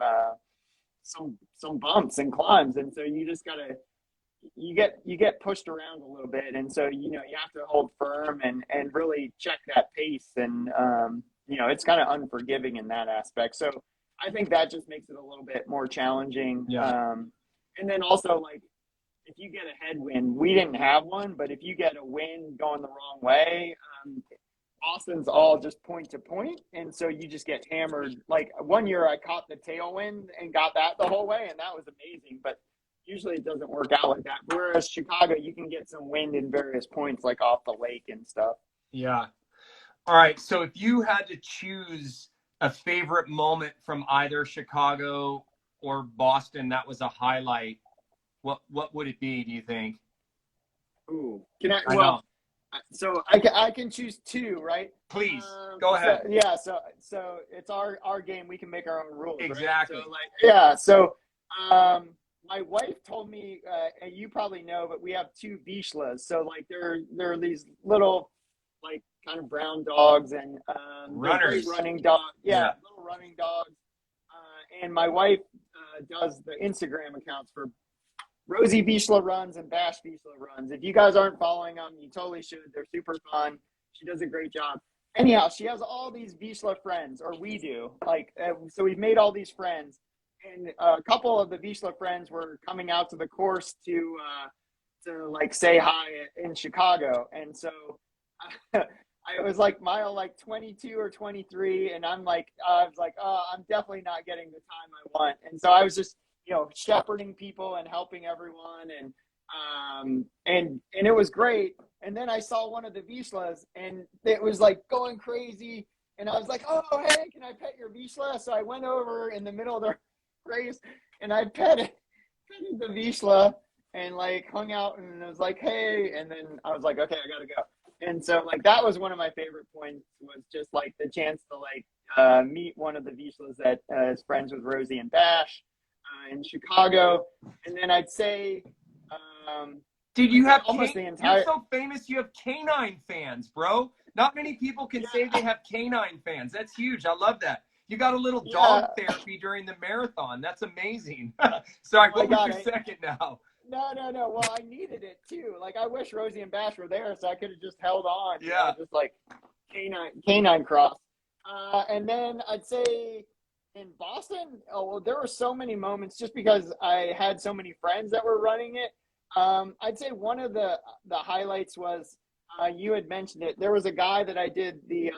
bumps and climbs. And so you just gotta, you get pushed around a little bit, and so you have to hold firm and really check that pace, and it's kind of unforgiving in that aspect. So I think that just makes it a little bit more challenging. And then also, like, if you get a headwind, we didn't have one, but if you get a wind going the wrong way, Boston's all just point to point, and so you just get hammered. Like one year I caught the tailwind and got that the whole way, and that was amazing, but usually it doesn't work out like that. Whereas Chicago, you can get some wind in various points, like off the lake and stuff. Yeah. All right. So if you had to choose a favorite moment from either Chicago or Boston that was a highlight, what would it be, do you think? Ooh. Well, so I can choose two, right? Please, go ahead. So it's our game. We can make our own rules. Exactly. Right? So my wife told me, and you probably know, but we have two Vizslas. So like they're these little, like, kind of brown dogs, and runners, running dogs. Yeah, little running dogs. And my wife does the Instagram accounts for Rosie Vizsla Runs and Bash Vizsla Runs. If you guys aren't following them, you totally should. They're super fun. She does a great job. Anyhow, she has all these Vizsla friends, or we do. So we've made all these friends. And a couple of the Vizsla friends were coming out to the course to like say hi in Chicago. And so I was like mile 22 or 23, and I was like, oh, I'm definitely not getting the time I want. And so I was just, shepherding people and helping everyone, and it was great. And then I saw one of the Vizslas, and it was like going crazy. And I was like, oh, hey, can I pet your Vizsla? So I went over in the middle of the race, and I petted the Vizsla and like hung out, and it was like, hey, and then I was like, okay, I gotta go. And so like that was one of my favorite points, was just like the chance to like meet one of the Vizslas that is friends with Rosie and Bash in Chicago. And then I'd say dude, you have almost the entire, you're so famous, you have canine fans, bro. Not many people can say they have canine fans. That's huge. I love that. You got a little dog therapy during the marathon. That's amazing. Sorry, what was your second now? No. Well, I needed it too. Like, I wish Rosie and Bash were there so I could have just held on. Just like canine cross. And then I'd say in Boston, there were so many moments just because I had so many friends that were running it. I'd say one of the highlights was, you had mentioned it. There was a guy that I did the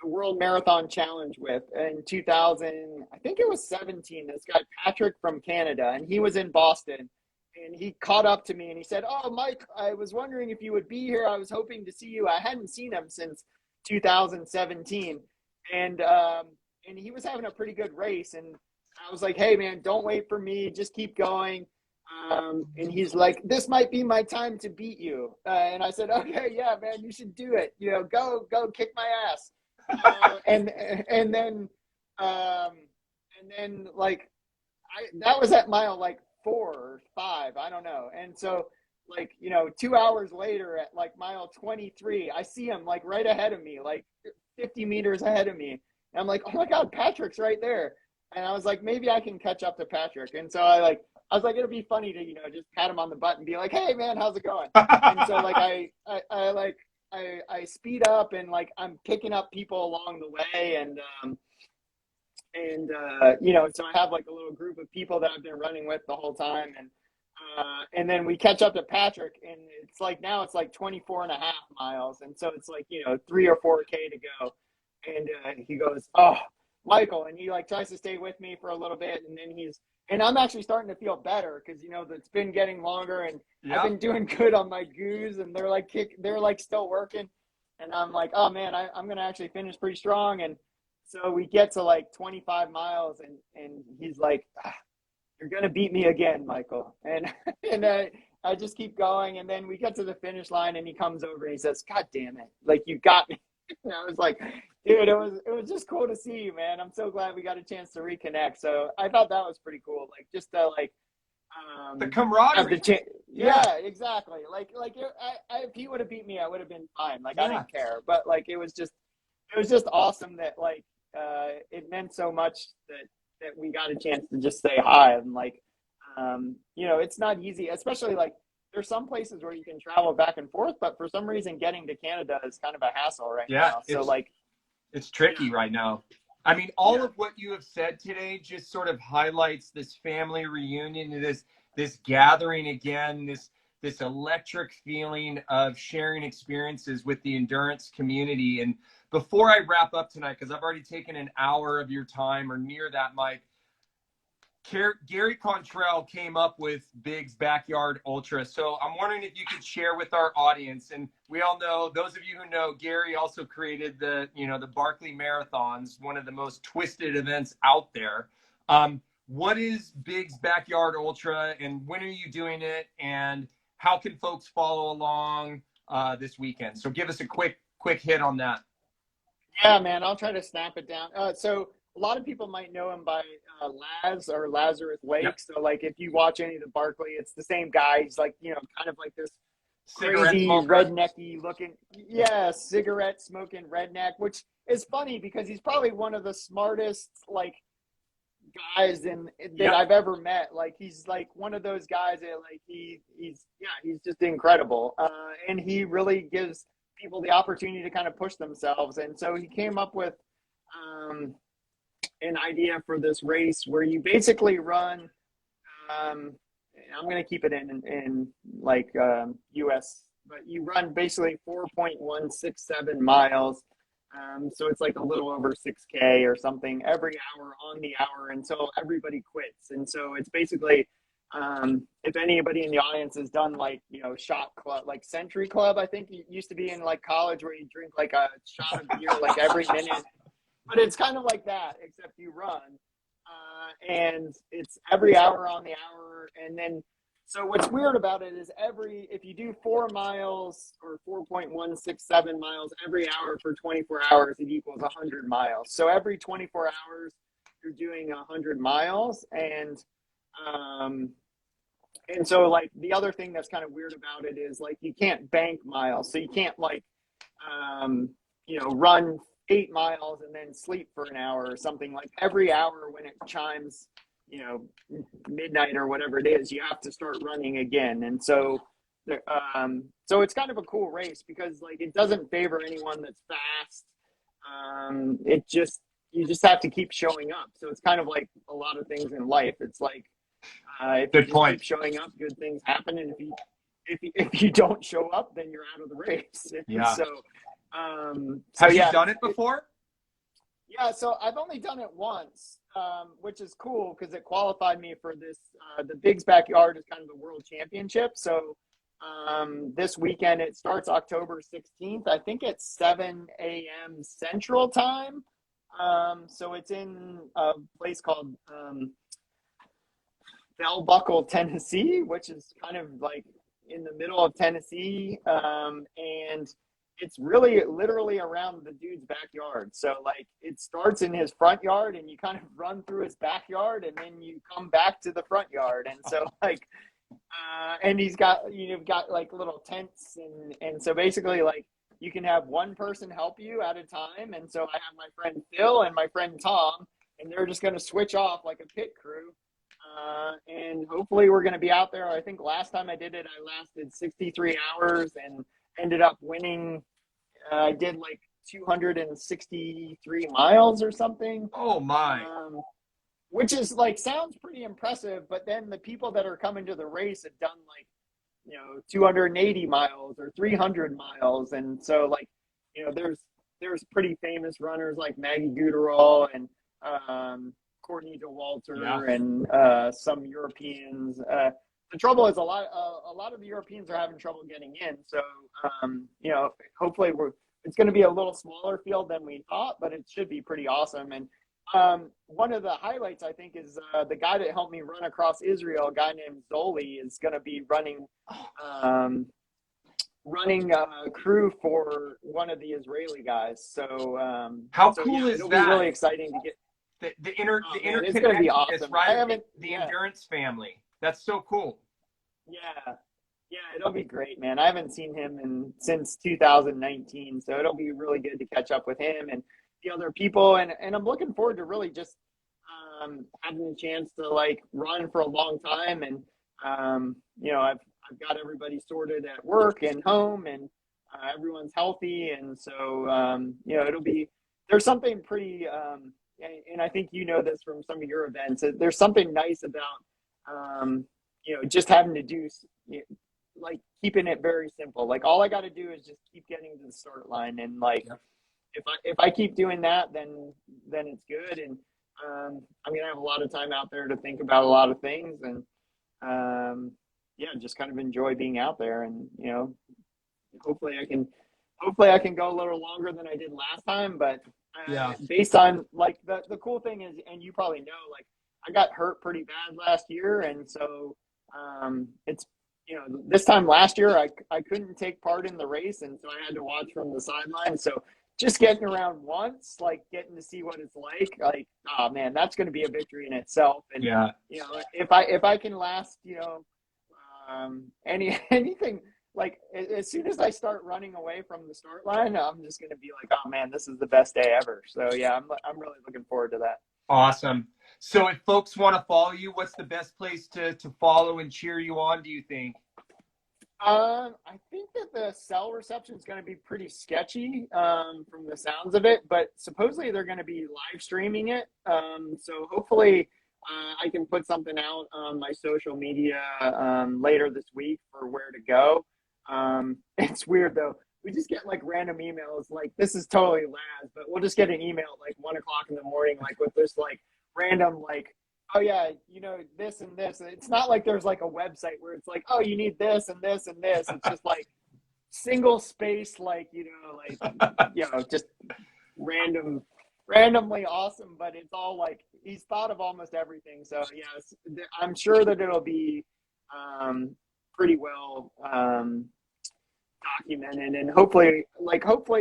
World Marathon Challenge with in 2000, I think it was 17. This guy, Patrick from Canada, and he was in Boston. And he caught up to me and he said, oh, Mike, I was wondering if you would be here. I was hoping to see you. I hadn't seen him since 2017. And he was having a pretty good race. And I was like, hey, man, don't wait for me. Just keep going. And he's like, this might be my time to beat you. And I said, okay, yeah, man, you should do it. Go kick my ass. And then like, that was at mile like 4 or 5, I don't know. And so like, 2 hours later at like mile 23, I see him like right ahead of me, like 50 meters ahead of me. And I'm like, oh my God, Patrick's right there. And I was like, maybe I can catch up to Patrick. And so I was like, it'll be funny to, just pat him on the butt and be like, hey man, how's it going? And so like, I speed up and like, I'm picking up people along the way. And so I have like a little group of people that I've been running with the whole time. And then we catch up to Patrick, and it's like, now it's like 24 and a half miles. And so it's like, 3 or 4K to go. And he goes, oh, Michael. And he like tries to stay with me for a little bit. And then and I'm actually starting to feel better because, it's been getting longer, and I've been doing good on my goos, and they're like still working. And I'm like, oh man, I'm going to actually finish pretty strong. And so we get to like 25 miles, and he's like, you're going to beat me again, Michael. And I just keep going. And then we get to the finish line, and he comes over and he says, God damn it. Like, you got me. And I was like, dude, it was just cool to see you, man. I'm so glad we got a chance to reconnect. So I thought that was pretty cool. Like just to like The have the camaraderie. chance. Yeah. Yeah, exactly. If he would have beat me, I would have been fine. Like I Yeah. didn't care. But like it was just awesome that like it meant so much that we got a chance to just say hi and like it's not easy, especially like there's some places where you can travel back and forth, but for some reason getting to Canada is kind of a hassle right Yeah. now. So like It's yeah, tricky right now. I mean, all yeah, of what you have said today just sort of highlights this family reunion, this gathering again, this electric feeling of sharing experiences with the endurance community. And before I wrap up tonight, because I've already taken an hour of your time or near that, Mike, Gary Contrell came up with Big's Backyard Ultra. So I'm wondering if you could share with our audience. And we all know, those of you who know, Gary also created the Barkley Marathons, one of the most twisted events out there. What is Big's Backyard Ultra, and when are you doing it? And how can folks follow along this weekend? So give us a quick hit on that. yeah, man. I'll try to snap it down. So a lot of people might know him by Laz or Lazarus Yep. Lake. So like if you watch any of the Barkley, it's the same guy. He's like kind of like this Cigarette crazy smoker. rednecky looking, yeah, cigarette smoking redneck, which is funny because he's probably one of the smartest like guys that Yep. I've ever met. Like he's like one of those guys that like he's just incredible, and he really gives people the opportunity to kind of push themselves. And so he came up with um, an idea for this race where you basically run. Um, I'm going to keep it in like US, but you run basically 4.167 miles. So it's like a little over 6K or something every hour on the hour until everybody quits. And so it's basically, if anybody in the audience has done like, shot club, like Century Club, I think it used to be in like college where you drink like a shot of beer like every minute. But it's kind of like that, except you run. And it's every hour on the hour. And then, so what's weird about it is if you do 4 miles or 4.167 miles every hour for 24 hours, it equals 100 miles. So every 24 hours, you're doing 100 miles. And so like the other thing that's kind of weird about it is like you can't bank miles. So you can't like, run 8 miles and then sleep for an hour or something. Like every hour when it chimes, midnight or whatever it is, you have to start running again. And so, so it's kind of a cool race because like it doesn't favor anyone that's fast. You just have to keep showing up. So it's kind of like a lot of things in life. It's like if you Good just point. keep showing up, good things happen. And if you don't show up, then you're out of the race. And Yeah. so Have you yeah, done it before? yeah, so I've only done it once, which is cool because it qualified me for this. The Big's Backyard is kind of the world championship. So this weekend it starts October 16th. I think it's 7 a.m. Central Time. So it's in a place called Bell Buckle, Tennessee, which is kind of like in the middle of Tennessee. And it's really literally around the dude's backyard. So like it starts in his front yard and you kind of run through his backyard and then you come back to the front yard. And so like and he's got you've got like little tents and so basically like you can have one person help you at a time. And so I have my friend Phil and my friend Tom, and they're just going to switch off like a pit crew. And hopefully we're going to be out there. I think last time I did it, I lasted 63 hours and ended up winning. I did like 263 miles or something. Oh my. Which is like sounds pretty impressive, but then the people that are coming to the race have done like 280 miles or 300 miles. And so like there's pretty famous runners like Maggie Guterol and Courtney DeWalter, Yeah. and some Europeans. The trouble is a lot of the Europeans are having trouble getting in. So hopefully it's going to be a little smaller field than we thought, but it should be pretty awesome. And one of the highlights I think is the guy that helped me run across Israel, a guy named Zoli, is going to be running running a crew for one of the Israeli guys. So How so cool yeah, is it'll be that? really exciting to get. The Oh man, it's gonna be interconnectedness, awesome. I right? Of haven't. the Yeah, endurance family. That's so cool. yeah, yeah. It'll be great, man. I haven't seen him since 2019, so it'll be really good to catch up with him and the other people. And I'm looking forward to really just having a chance to like run for a long time. And I've got everybody sorted at work and home, and everyone's healthy, and so it'll be there's something pretty. And I think you know this from some of your events. There's something nice about just having to do like keeping it very simple. Like all I got to do is just keep getting to the start line, and like Yep. if I keep doing that, then it's good. And I mean, I have a lot of time out there to think about a lot of things, and yeah, just kind of enjoy being out there. And hopefully I can go a little longer than I did last time. But Yeah. based on like the cool thing is, and you probably know, like I got hurt pretty bad last year, and so it's this time last year I couldn't take part in the race, and so I had to watch from the sideline. So just getting around once, like getting to see what it's like, oh man, that's going to be a victory in itself. And Yeah. if I can last, anything like as soon as I start running away from the start line, I'm just going to be like, oh man, this is the best day ever. So yeah, I'm really looking forward to that. Awesome. So if folks want to follow you, what's the best place to follow and cheer you on, do you think? I think that the cell reception is going to be pretty sketchy from the sounds of it, but supposedly they're going to be live streaming it. So hopefully I can put something out on my social media later this week for where to go. It's weird though. We just get like random emails like this is totally Laz, but we'll just get an email at like 1 o'clock in the morning, like with this like random like, oh yeah, this and this. It's not like there's like a website where it's like, oh, you need this and this and this. It's just like single space, like just randomly awesome. But it's all like he's thought of almost everything. So yes, I'm sure that it'll be pretty well documented, and hopefully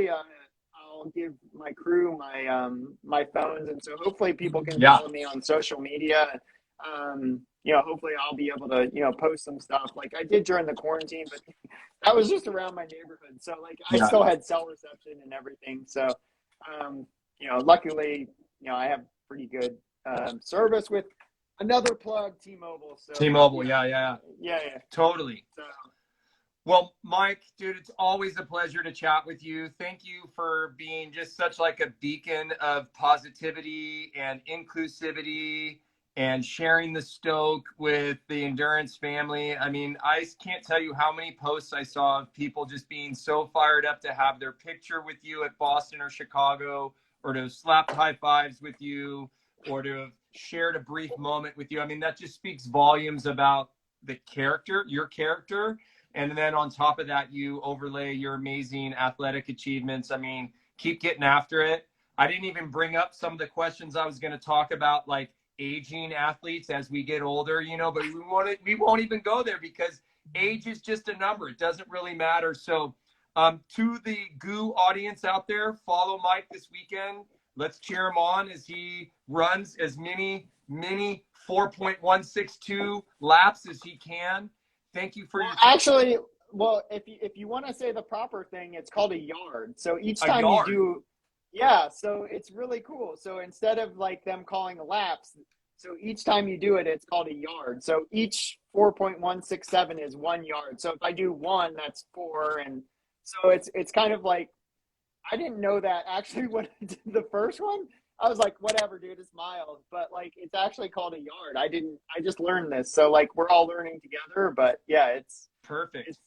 I'll give my crew my phones, and so hopefully people can follow me on social media. Hopefully I'll be able to post some stuff like I did during the quarantine, but that was just around my neighborhood, so like I still had cell reception and everything. So luckily I have pretty good service with another plug, T-Mobile. So T-Mobile, yeah. Totally. So, well, Mike, dude, it's always a pleasure to chat with you. Thank you for being just such like a beacon of positivity and inclusivity and sharing the stoke with the endurance family. I mean, I can't tell you how many posts I saw of people just being so fired up to have their picture with you at Boston or Chicago, or to have slapped high fives with you, or to have shared a brief moment with you. I mean, that just speaks volumes about the character, your character. And then on top of that, you overlay your amazing athletic achievements. I mean, keep getting after it. I didn't even bring up some of the questions I was going to talk about, like aging athletes as we get older, but we won't even go there because age is just a number. It doesn't really matter. So to the GOO audience out there, follow Mike this weekend. Let's cheer him on as he runs as many 4.162 laps as he can. Thank you for your actually. Well, if you want to say the proper thing, it's called a yard. So each time you do, yeah. So it's really cool. So instead of like them calling laps, so each time you do it, it's called a yard. So each 4.167 is 1 yard. So if I do one, that's 4, and so it's kind of like I didn't know that actually when I did the first one. I was like, whatever, dude, it's miles. But like, it's actually called a yard. I just learned this. So like, we're all learning together. But yeah, it's perfect. It's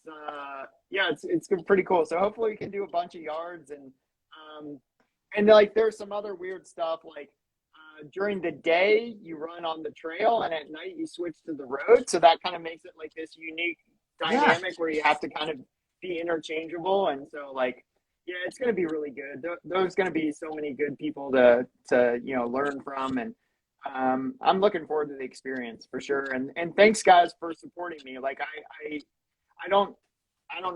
pretty cool. So hopefully we can do a bunch of yards, and like, there's some other weird stuff like during the day you run on the trail, and at night you switch to the road. So that kind of makes it like this unique dynamic where you have to kind of be interchangeable. And so like, yeah, it's going to be really good. There's going to be so many good people to learn from, and I'm looking forward to the experience for sure. And thanks guys for supporting me. Like I don't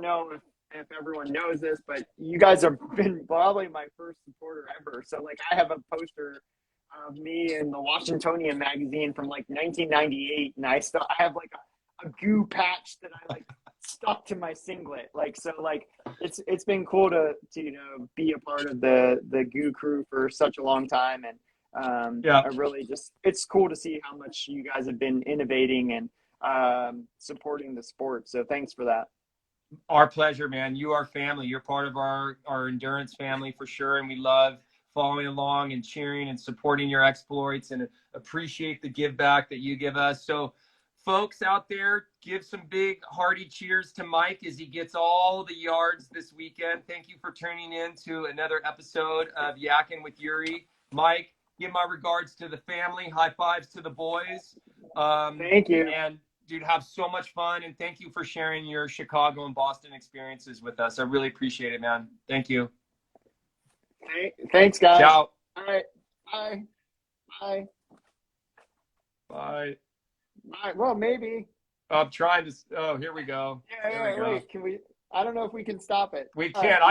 know if if everyone knows this, but you guys have been probably my first supporter ever. So like I have a poster of me in the Washingtonian magazine from like 1998, and I have like a goo patch that I like stuck to my singlet. Like so, like it's been cool to be a part of the goo crew for such a long time, and Yeah. I really just it's cool to see how much you guys have been innovating and supporting the sport. So thanks for that. Our pleasure, man. You are family. You're part of our endurance family for sure. And we love following along and cheering and supporting your exploits and appreciate the give back that you give us. So folks out there, give some big hearty cheers to Mike as he gets all the yards this weekend. Thank you for tuning in to another episode of Yakkin with Yuri. Mike, give my regards to the family. High fives to the boys. Thank you. And dude, have so much fun, and thank you for sharing your Chicago and Boston experiences with us. I really appreciate it, man. Thank you. Thanks, guys. Ciao. All right. Bye. Bye. Bye. Bye. Well, maybe. I'm trying to. Oh, here we go. Yeah, wait. Can we? I don't know if we can stop it. We can't.